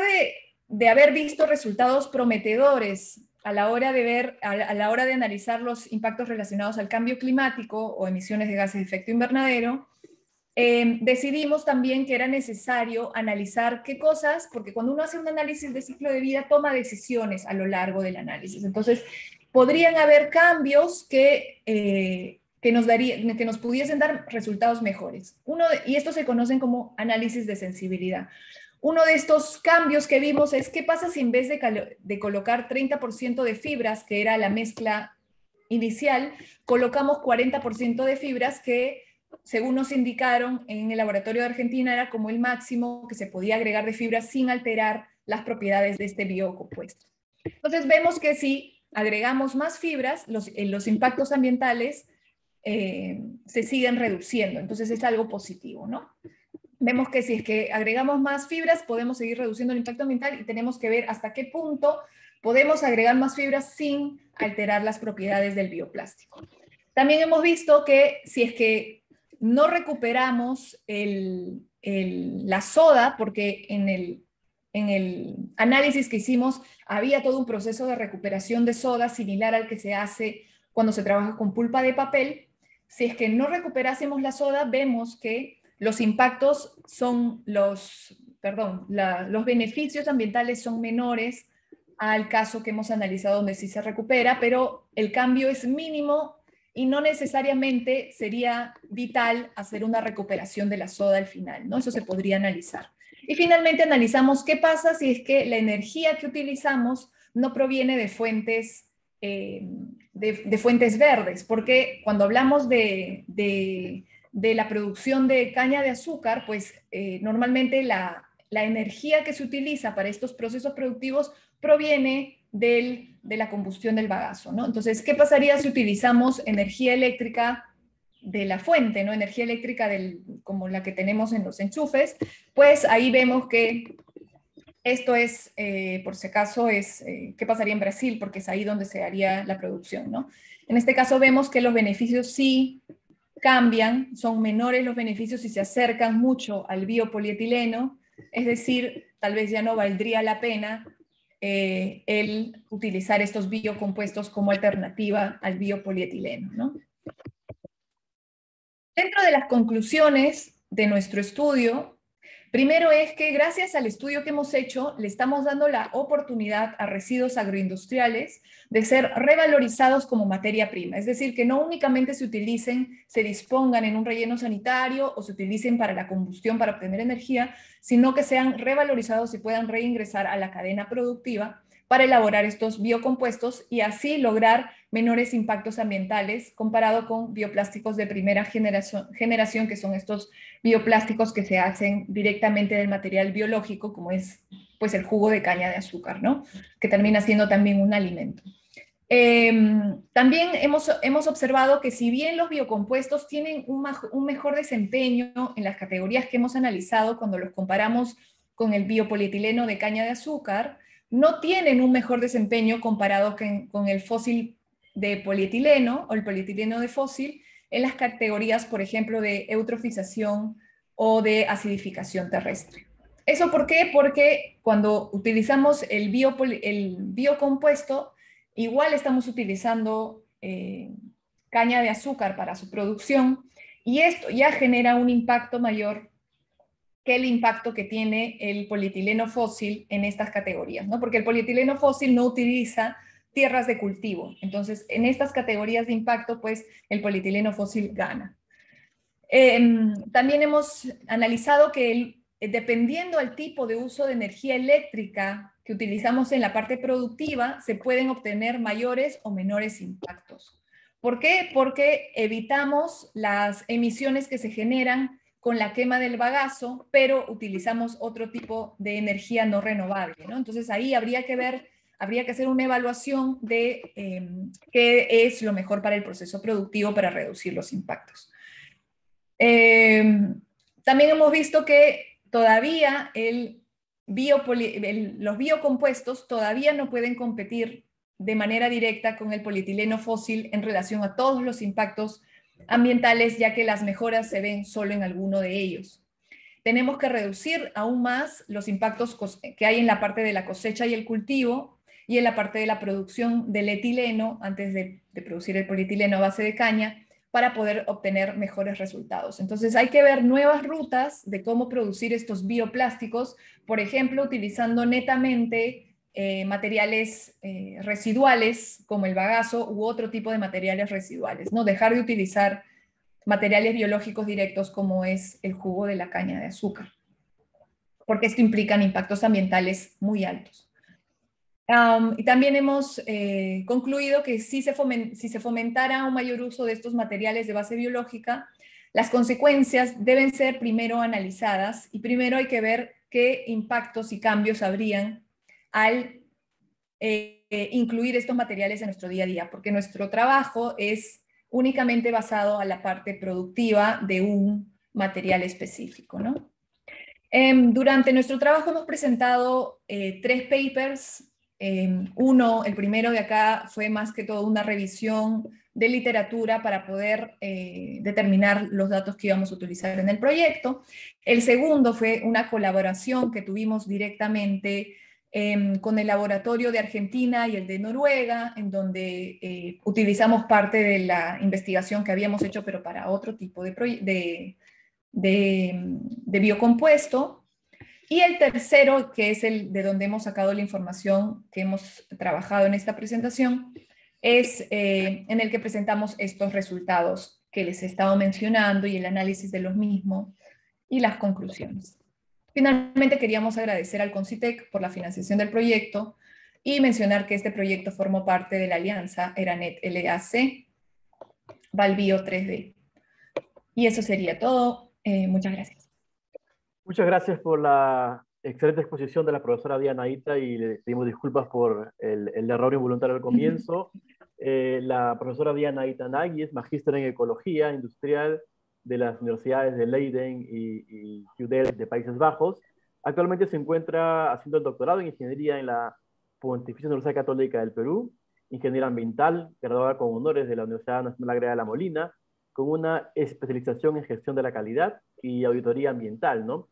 de haber visto resultados prometedores a la hora de analizar los impactos relacionados al cambio climático o emisiones de gases de efecto invernadero, decidimos también que era necesario analizar qué cosas, porque cuando uno hace un análisis de ciclo de vida toma decisiones a lo largo del análisis. Entonces, podrían haber cambios que nos pudiesen dar resultados mejores. Y estos se conocen como análisis de sensibilidad. Uno de estos cambios que vimos es qué pasa si en vez de colocar 30% de fibras, que era la mezcla inicial, colocamos 40% de fibras que, según nos indicaron en el laboratorio de Argentina, era como el máximo que se podía agregar de fibras sin alterar las propiedades de este biocompuesto. Entonces vemos que si agregamos más fibras, los impactos ambientales se siguen reduciendo. Entonces es algo positivo, ¿no? Vemos que si es que agregamos más fibras, podemos seguir reduciendo el impacto ambiental y tenemos que ver hasta qué punto podemos agregar más fibras sin alterar las propiedades del bioplástico. También hemos visto que si es que no recuperamos la soda, porque en el análisis que hicimos había todo un proceso de recuperación de soda similar al que se hace cuando se trabaja con pulpa de papel. Si es que no recuperásemos la soda, vemos que los impactos son los beneficios ambientales son menores al caso que hemos analizado donde sí se recupera, pero el cambio es mínimo y no necesariamente sería vital hacer una recuperación de la soda al final, ¿no? Eso se podría analizar. Y finalmente analizamos qué pasa si es que la energía que utilizamos no proviene de fuentes, de fuentes verdes, porque cuando hablamos de la producción de caña de azúcar, pues normalmente la energía que se utiliza para estos procesos productivos proviene de la combustión del bagazo, ¿no? Entonces, ¿qué pasaría si utilizamos energía eléctrica de la fuente, ¿no? Energía eléctrica como la que tenemos en los enchufes? Pues ahí vemos que esto es, por si acaso, ¿qué pasaría en Brasil? Porque es ahí donde se haría la producción, ¿no? En este caso vemos que los beneficios sí cambian, son menores los beneficios si se acercan mucho al biopolietileno, es decir, tal vez ya no valdría la pena el utilizar estos biocompuestos como alternativa al biopolietileno, ¿no? Dentro de las conclusiones de nuestro estudio, primero es que gracias al estudio que hemos hecho, le estamos dando la oportunidad a residuos agroindustriales de ser revalorizados como materia prima, es decir, que no únicamente se utilicen, se dispongan en un relleno sanitario o se utilicen para la combustión para obtener energía, sino que sean revalorizados y puedan reingresar a la cadena productiva para elaborar estos biocompuestos y así lograr menores impactos ambientales comparado con bioplásticos de primera generación, que son estos bioplásticos que se hacen directamente del material biológico, como es pues, el jugo de caña de azúcar, ¿no? Que termina siendo también un alimento. También hemos observado que si bien los biocompuestos tienen un mejor desempeño en las categorías que hemos analizado cuando los comparamos con el biopolietileno de caña de azúcar, no tienen un mejor desempeño comparado con el fósil de polietileno o el polietileno de fósil en las categorías, por ejemplo, de eutrofización o de acidificación terrestre. ¿Eso por qué? Porque cuando utilizamos el biocompuesto, igual estamos utilizando caña de azúcar para su producción y esto ya genera un impacto mayor que el impacto que tiene el polietileno fósil en estas categorías, ¿no? Porque el polietileno fósil no utiliza tierras de cultivo. Entonces, en estas categorías de impacto, pues el polietileno fósil gana. También hemos analizado que dependiendo del tipo de uso de energía eléctrica que utilizamos en la parte productiva, se pueden obtener mayores o menores impactos. ¿Por qué? Porque evitamos las emisiones que se generan con la quema del bagazo, pero utilizamos otro tipo de energía no renovable, ¿no? Entonces ahí habría que hacer una evaluación de qué es lo mejor para el proceso productivo para reducir los impactos. También hemos visto que todavía los biocompuestos todavía no pueden competir de manera directa con el polietileno fósil en relación a todos los impactos ambientales, ya que las mejoras se ven solo en alguno de ellos. Tenemos que reducir aún más los impactos que hay en la parte de la cosecha y el cultivo y en la parte de la producción del etileno antes de producir el polietileno a base de caña para poder obtener mejores resultados. Entonces hay que ver nuevas rutas de cómo producir estos bioplásticos, por ejemplo, utilizando netamente materiales residuales como el bagazo u otro tipo de materiales residuales, ¿no? Dejar de utilizar materiales biológicos directos como es el jugo de la caña de azúcar, porque esto implica impactos ambientales muy altos. Y también hemos concluido que si se fomentara un mayor uso de estos materiales de base biológica, las consecuencias deben ser primero analizadas y primero hay que ver qué impactos y cambios habrían al incluir estos materiales en nuestro día a día, porque nuestro trabajo es únicamente basado a la parte productiva de un material específico, ¿no? Durante nuestro trabajo hemos presentado 3 papers El primero de acá fue más que todo una revisión de literatura para poder determinar los datos que íbamos a utilizar en el proyecto. El segundo fue una colaboración que tuvimos directamente con el laboratorio de Argentina y el de Noruega, en donde utilizamos parte de la investigación que habíamos hecho, pero para otro tipo de biocompuesto. Y el tercero, que es el de donde hemos sacado la información que hemos trabajado en esta presentación, es en el que presentamos estos resultados que les he estado mencionando y el análisis de los mismos y las conclusiones. Finalmente, queríamos agradecer al CONCITEC por la financiación del proyecto y mencionar que este proyecto formó parte de la alianza ERANET LAC Valbio 3D. Y eso sería todo. Muchas gracias. Muchas gracias por la excelente exposición de la profesora Diana Ita y le pedimos disculpas por el error involuntario al comienzo. La profesora Diana Ita Nagy es magíster en Ecología Industrial de las universidades de Leiden y Utrecht de Países Bajos. Actualmente se encuentra haciendo el doctorado en Ingeniería en la Pontificia Universidad Católica del Perú, Ingeniera Ambiental, graduada con honores de la Universidad Nacional Agraria de La Molina, con una especialización en Gestión de la Calidad y Auditoría Ambiental, ¿no?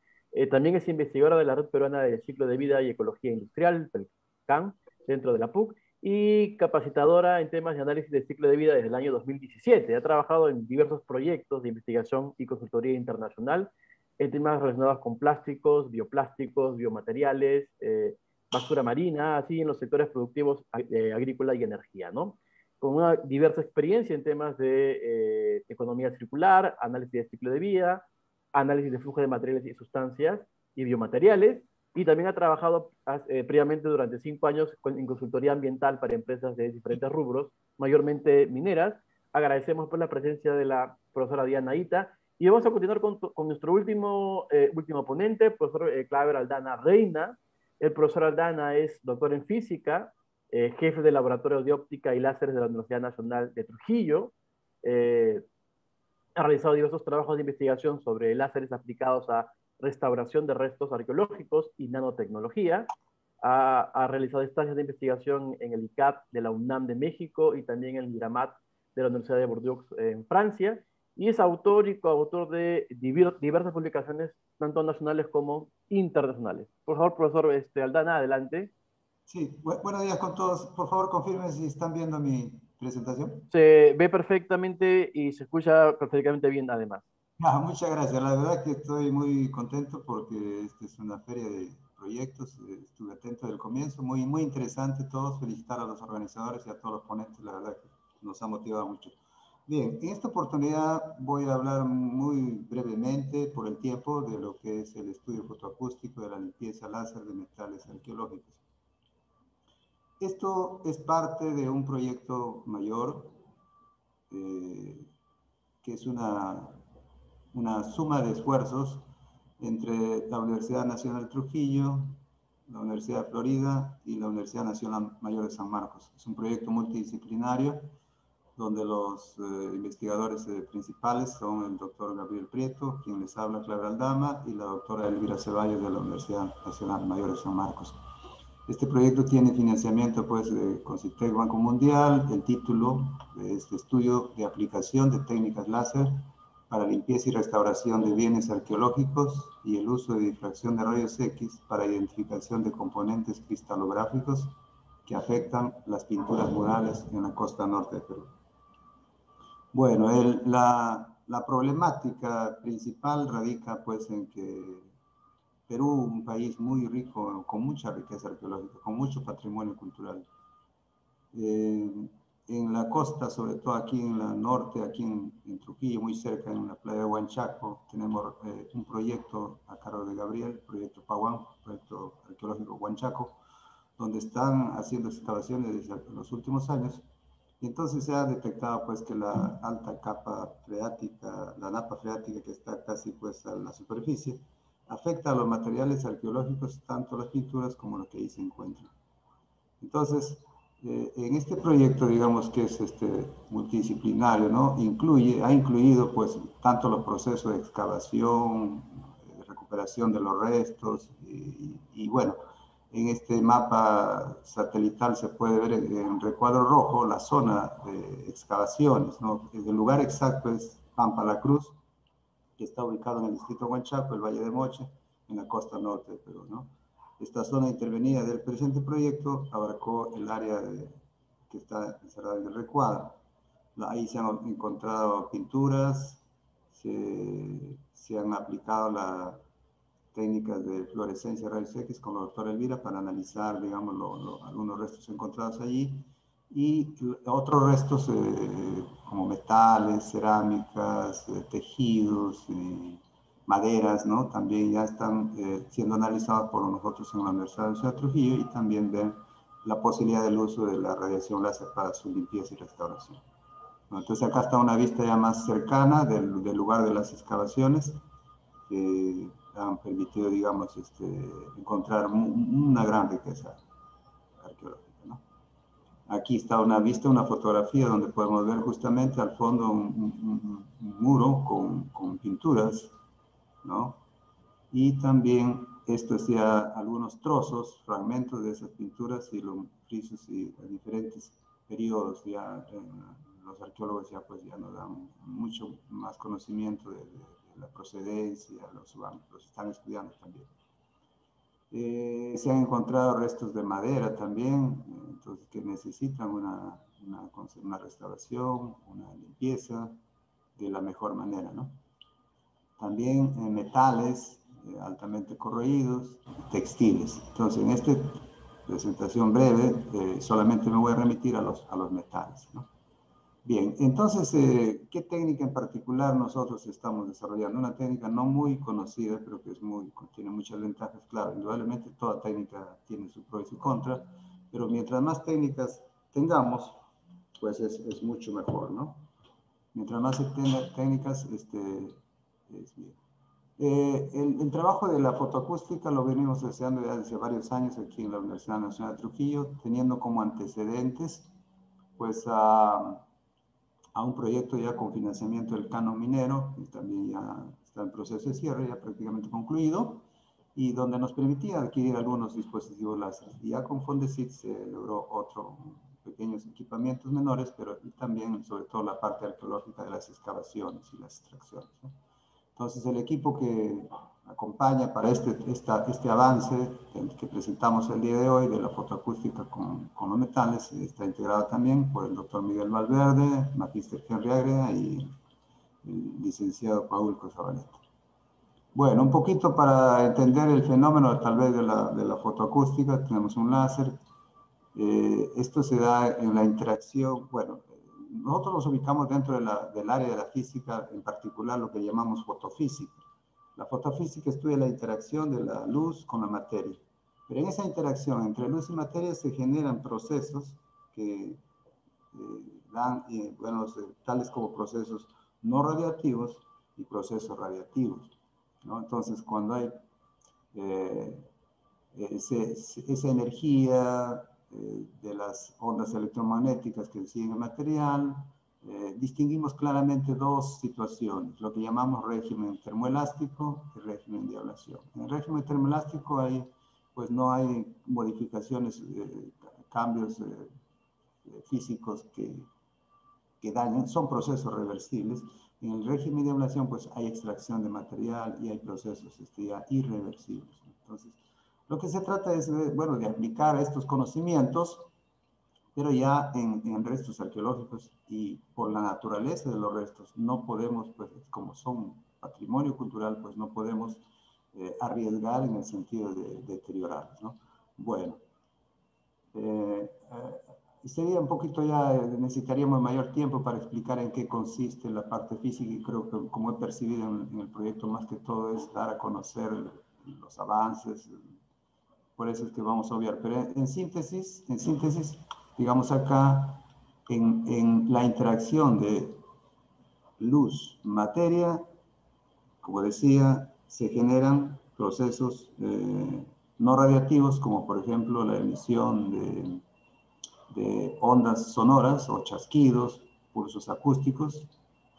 También es investigadora de la Red Peruana de Ciclo de Vida y Ecología Industrial, PELCAN, dentro de la PUC, y capacitadora en temas de análisis de ciclo de vida desde el año 2017. Ha trabajado en diversos proyectos de investigación y consultoría internacional en temas relacionados con plásticos, biomateriales, basura marina, así en los sectores productivos agrícola y energía, ¿no? Con una diversa experiencia en temas de economía circular, análisis de ciclo de vida, análisis de flujo de materiales y sustancias y biomateriales, y también ha trabajado previamente durante 5 años en consultoría ambiental para empresas de diferentes rubros, mayormente mineras. Agradecemos por la presencia de la profesora Diana Ita, y vamos a continuar con nuestro último ponente, el profesor Claver Aldana Reina. El profesor Aldana es doctor en física, jefe del laboratorio de óptica y láseres de la Universidad Nacional de Trujillo. Ha realizado diversos trabajos de investigación sobre láseres aplicados a restauración de restos arqueológicos y nanotecnología. Ha realizado estancias de investigación en el ICAP de la UNAM de México y también en el IRAMAT de la Universidad de Bordeaux en Francia. Y es autor y coautor de diversas publicaciones, tanto nacionales como internacionales. Por favor, profesor Aldana, adelante. Sí, buenos días con todos. Por favor, confirmen si están viendo mi presentación. Se ve perfectamente y se escucha perfectamente bien, además. Muchas gracias. La verdad que estoy muy contento porque esta es una feria de proyectos. Estuve atento del comienzo. Muy interesante todos. Felicitar a los organizadores y a todos los ponentes. La verdad que nos ha motivado mucho. Bien, en esta oportunidad voy a hablar muy brevemente por el tiempo de lo que es el estudio fotoacústico de la limpieza láser de metales arqueológicos. Esto es parte de un proyecto mayor que es una suma de esfuerzos entre la Universidad Nacional Trujillo, la Universidad de Florida y la Universidad Nacional Mayor de San Marcos. Es un proyecto multidisciplinario donde los investigadores principales son el doctor Gabriel Prieto, quien les habla, Claver Aldana, y la doctora Elvira Ceballos de la Universidad Nacional Mayor de San Marcos. Este proyecto tiene financiamiento pues, de CONCITEC Banco Mundial. El título de este estudio de aplicación de técnicas láser para limpieza y restauración de bienes arqueológicos y el uso de difracción de rayos X para identificación de componentes cristalográficos que afectan las pinturas murales en la costa norte de Perú. Bueno, la problemática principal radica pues en que Perú, un país muy rico, con mucha riqueza arqueológica, con mucho patrimonio cultural. En la costa, sobre todo aquí en la norte, aquí en Trujillo, muy cerca, en la playa de Huanchaco, tenemos un proyecto a cargo de Gabriel, el proyecto Paguán, proyecto arqueológico Huanchaco, donde están haciendo excavaciones desde los últimos años. Y entonces se ha detectado pues que la alta capa freática, la napa freática que está casi pues a la superficie, afecta a los materiales arqueológicos, tanto las pinturas como lo que ahí se encuentra. Entonces, en este proyecto, digamos que es multidisciplinario, ¿no? Ha incluido pues tanto los procesos de excavación, recuperación de los restos, y bueno, En este mapa satelital se puede ver en recuadro rojo la zona de excavaciones, ¿no? El lugar exacto es Pampa La Cruz, que está ubicado en el distrito Huanchaco, el Valle de Moche, en la costa norte de Perú, ¿no? Esta zona intervenida del presente proyecto abarcó el área que está encerrada en el recuadro. Ahí se han encontrado pinturas, se han aplicado las técnicas de fluorescencia rayos X con la doctora Elvira para analizar, digamos, algunos restos encontrados allí, y otros restos como metales, cerámicas, tejidos, maderas, ¿no? También ya están siendo analizados por nosotros en la Universidad de Ciudad de Trujillo, y también ver la posibilidad del uso de la radiación láser para su limpieza y restauración. Entonces acá está una vista ya más cercana del lugar de las excavaciones, que han permitido, digamos, encontrar una gran riqueza arqueológica, ¿no? Aquí está una vista, una fotografía donde podemos ver justamente al fondo un muro con pinturas, ¿no? Y también estos ya algunos trozos, fragmentos de esas pinturas y los frisos y diferentes periodos. Ya los arqueólogos ya nos dan mucho más conocimiento de la procedencia, los están estudiando también. Se han encontrado restos de madera también, entonces que necesitan una restauración, una limpieza de la mejor manera, ¿no? También metales altamente corroídos, textiles. Entonces, en esta presentación breve, solamente me voy a remitir a los metales, ¿no? Bien, entonces, ¿qué técnica en particular nosotros estamos desarrollando? Una técnica no muy conocida, pero que tiene muchas ventajas. Claro, indudablemente toda técnica tiene su pro y su contra, pero mientras más técnicas tengamos, pues es mucho mejor, ¿no? Mientras más técnicas, es bien. El trabajo de la fotoacústica lo venimos deseando ya desde varios años aquí en la Universidad Nacional de Trujillo, teniendo como antecedentes, pues, a un proyecto ya con financiamiento del canon minero, que también ya está en proceso de cierre, ya prácticamente concluido, y donde nos permitía adquirir algunos dispositivos láser. Y ya con Fondesit se logró otros pequeños equipamientos menores, pero también, sobre todo, la parte arqueológica de las excavaciones y las extracciones, ¿no? Entonces, el equipo que acompaña para este avance que presentamos el día de hoy de la fotoacústica con los metales está integrado también por el doctor Miguel Valverde, magíster Henry Agreda y el licenciado Paul Cosabaleta. Bueno, un poquito para entender el fenómeno tal vez de la fotoacústica, tenemos un láser. Esto se da en la interacción, bueno, nosotros nos ubicamos dentro del área de la física, en particular lo que llamamos fotofísica. La fotofísica estudia la interacción de la luz con la materia. Pero en esa interacción entre luz y materia se generan procesos que dan, tales como procesos no radiactivos y procesos radiactivos, ¿no? Entonces, cuando hay esa energía de las ondas electromagnéticas que siguen el material, distinguimos claramente dos situaciones, lo que llamamos régimen termoelástico y régimen de ablación. En el régimen termoelástico pues no hay modificaciones, cambios físicos que dañan, son procesos reversibles. En el régimen de ablación pues hay extracción de material y hay procesos ya irreversibles. Entonces, lo que se trata es, bueno, de aplicar estos conocimientos, pero ya en restos arqueológicos, y por la naturaleza de los restos no podemos, pues como son patrimonio cultural, pues no podemos arriesgar en el sentido de deteriorarlos, ¿no? Bueno, sería un poquito ya, necesitaríamos mayor tiempo para explicar en qué consiste la parte física, y creo que como he percibido en el proyecto, más que todo es dar a conocer los avances. Por eso es que vamos a obviar, pero en síntesis, digamos acá, en la interacción de luz, materia, como decía, se generan procesos no radiactivos, como por ejemplo la emisión de ondas sonoras o chasquidos, pulsos acústicos,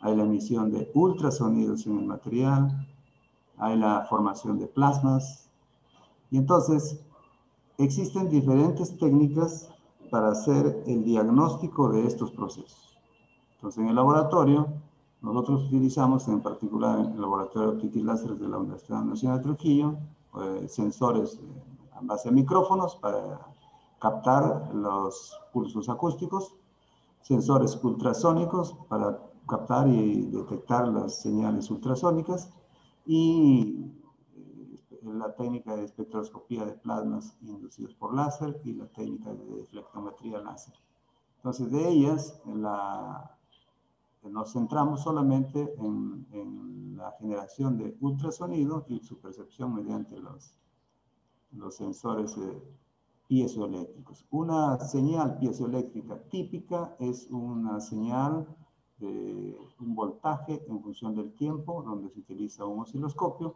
hay la emisión de ultrasonidos en el material, hay la formación de plasmas, y entonces Existen diferentes técnicas para hacer el diagnóstico de estos procesos. Entonces, en el laboratorio, nosotros utilizamos, en particular en el laboratorio de óptica y láser de la Universidad Nacional de Trujillo, sensores en base a micrófonos para captar los pulsos acústicos, sensores ultrasónicos para captar y detectar las señales ultrasónicas, y la técnica de espectroscopía de plasmas inducidos por láser y la técnica de deflectometría láser. Entonces, de ellas, nos centramos solamente en la generación de ultrasonido y su percepción mediante los sensores piezoeléctricos. Una señal piezoeléctrica típica es una señal de un voltaje en función del tiempo, donde se utiliza un osciloscopio,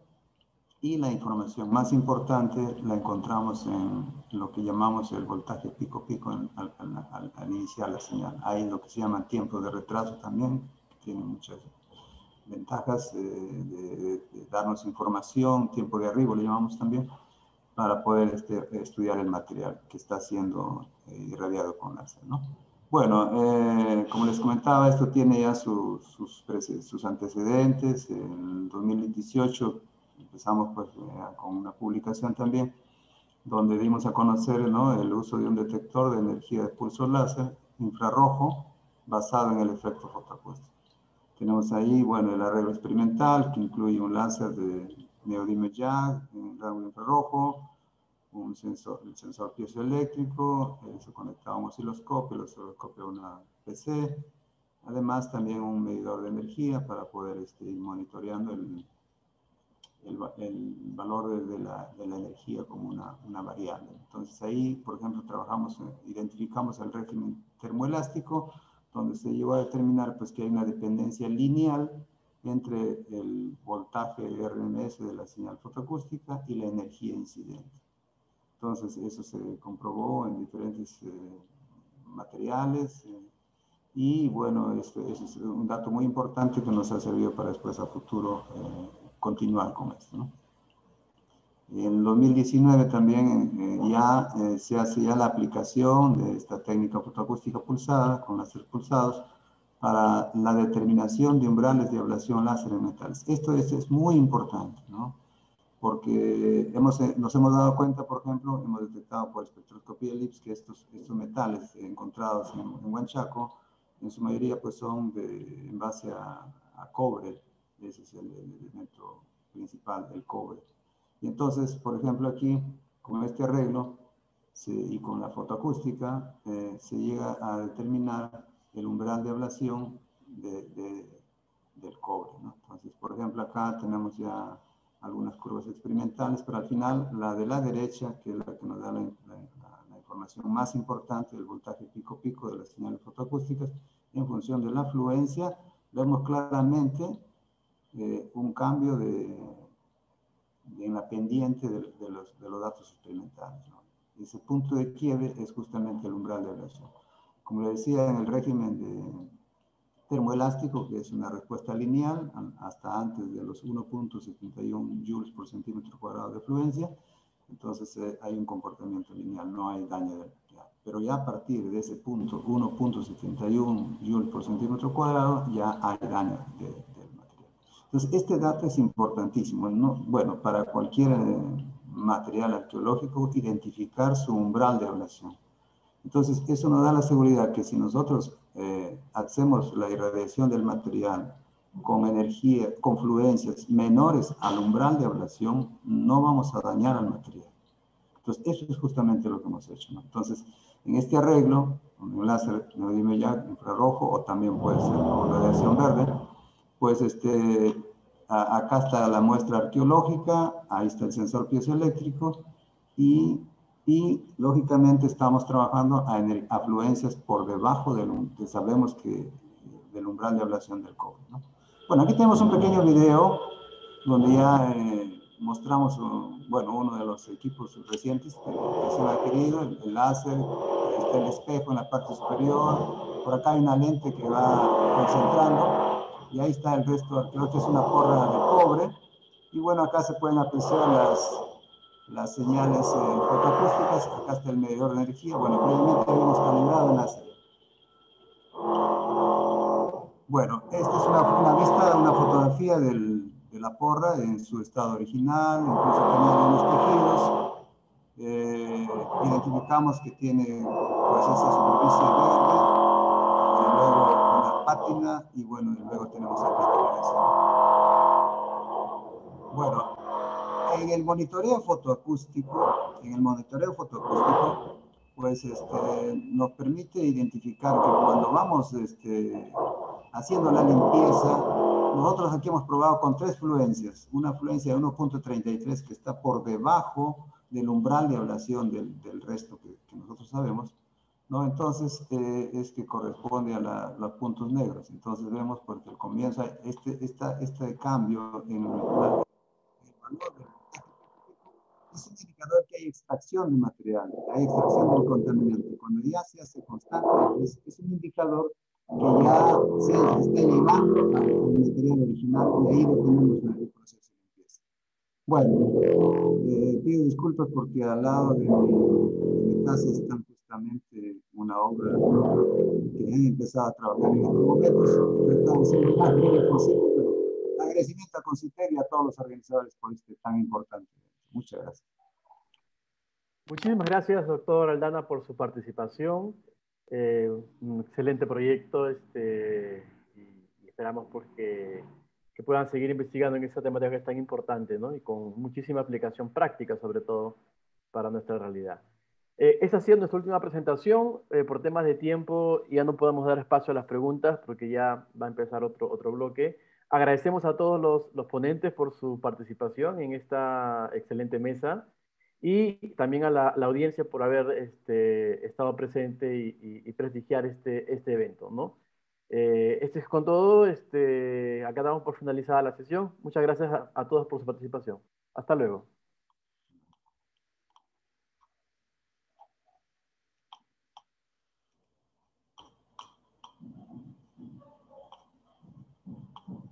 y la información más importante la encontramos en lo que llamamos el voltaje pico-pico al iniciar la señal. Hay lo que se llama tiempo de retraso también, que tiene muchas ventajas de darnos información, tiempo de arribo le llamamos también, para poder estudiar el material que está siendo irradiado con láser, ¿no? Bueno, como les comentaba, esto tiene ya sus antecedentes. En 2018 empezamos pues, con una publicación también, donde dimos a conocer, ¿no?, el uso de un detector de energía de pulso láser infrarrojo basado en el efecto fotoacústico. Tenemos ahí, bueno, el arreglo experimental, que incluye un láser de neodimmer YAG en rango infrarrojo, el sensor piezoeléctrico, se conecta a un osciloscopio, el osciloscopio a una PC, además también un medidor de energía para poder ir monitoreando el valor de la energía como una variable. Entonces ahí, por ejemplo, identificamos el régimen termoelástico, donde se llegó a determinar pues, que hay una dependencia lineal entre el voltaje RMS de la señal fotoacústica y la energía incidente. Entonces eso se comprobó en diferentes materiales y bueno, eso es un dato muy importante que nos ha servido para después a futuro continuar con esto, ¿no? En 2019 también se hace ya la aplicación de esta técnica fotoacústica pulsada con láser pulsados para la determinación de umbrales de ablación láser en metales. Esto es muy importante, ¿no? Porque nos hemos dado cuenta, por ejemplo, hemos detectado por espectroscopía ELIPS que estos metales encontrados en Huanchaco, en su mayoría pues son en base a cobre. Ese es el elemento principal, el cobre. Y entonces, por ejemplo, aquí, con este arreglo y con la fotoacústica, se llega a determinar el umbral de ablación del cobre, ¿no? Entonces, por ejemplo, acá tenemos ya algunas curvas experimentales, pero al final, la de la derecha, que es la que nos da la información más importante del voltaje pico-pico de las señales fotoacústicas, en función de la afluencia, vemos claramente un cambio en la pendiente de los datos experimentales, ¿no? Ese punto de quiebre es justamente el umbral de ablación. Como le decía, en el régimen de termoelástico, que es una respuesta lineal hasta antes de los 1.71 joules por centímetro cuadrado de fluencia, entonces hay un comportamiento lineal, no hay daño del material. Pero ya a partir de ese punto, 1.71 joules por centímetro cuadrado, ya hay daño del material. Entonces, este dato es importantísimo, ¿no? Bueno, para cualquier material arqueológico, identificar su umbral de ablación. Entonces, eso nos da la seguridad que si nosotros hacemos la irradiación del material con energía, con fluencias menores al umbral de ablación, no vamos a dañar al material. Entonces, eso es justamente lo que hemos hecho, ¿no? Entonces, en este arreglo, con un láser neodimmer YAG infrarrojo, o también puede ser con radiación verde, pues acá está la muestra arqueológica, ahí está el sensor piezoeléctrico, y lógicamente estamos trabajando a fluencias por debajo que sabemos que del umbral de ablación del cobre, ¿no? Bueno, aquí tenemos un pequeño video donde ya mostramos, bueno, uno de los equipos recientes que se han adquirido, el láser, está el espejo en la parte superior, por acá hay una lente que va concentrando, y ahí está el resto, creo que es una porra de cobre, y bueno, acá se pueden apreciar las señales fotoacústicas. Acá está el medidor de energía. Bueno, previamente habíamos calibrado en láser. Bueno, esta es una vista, una fotografía de la porra en su estado original, incluso tenía algunos tejidos. Identificamos que tiene pues esa superficie verde, luego una pátina y bueno, y luego tenemos el material. Bueno, en el monitoreo fotoacústico, pues nos permite identificar que cuando vamos haciendo la limpieza, nosotros aquí hemos probado con 3 fluencias. Una fluencia de 1.33 que está por debajo del umbral de ablación del resto que nosotros sabemos, ¿no? Entonces, es que corresponde a los puntos negros. Entonces vemos porque al comienzo este cambio en el valor es un indicador que hay extracción de material, hay extracción del contaminante. Cuando ya se hace constante, es un indicador que ya se está llegando al material original y ahí detenemos el proceso de limpieza. Bueno, pido disculpas porque al lado de mi casa están justamente una obra que han empezado a trabajar en estos momentos. Estamos haciendo lo más breve posible, pero agradecimiento a Conciter y a todos los organizadores por este tan importante. Muchas gracias. Muchísimas gracias, doctor Aldana, por su participación. Un excelente proyecto y esperamos pues, que puedan seguir investigando en esta temática que es tan importante, ¿no? Y con muchísima aplicación práctica, sobre todo, para nuestra realidad. Esa ha sido nuestra última presentación. Por temas de tiempo ya no podemos dar espacio a las preguntas porque ya va a empezar otro bloque. Agradecemos a todos los ponentes por su participación en esta excelente mesa y también a la audiencia por haber estado presente y prestigiar este evento, ¿no? Este es con todo. Acá damos por finalizada la sesión. Muchas gracias a todos por su participación. Hasta luego.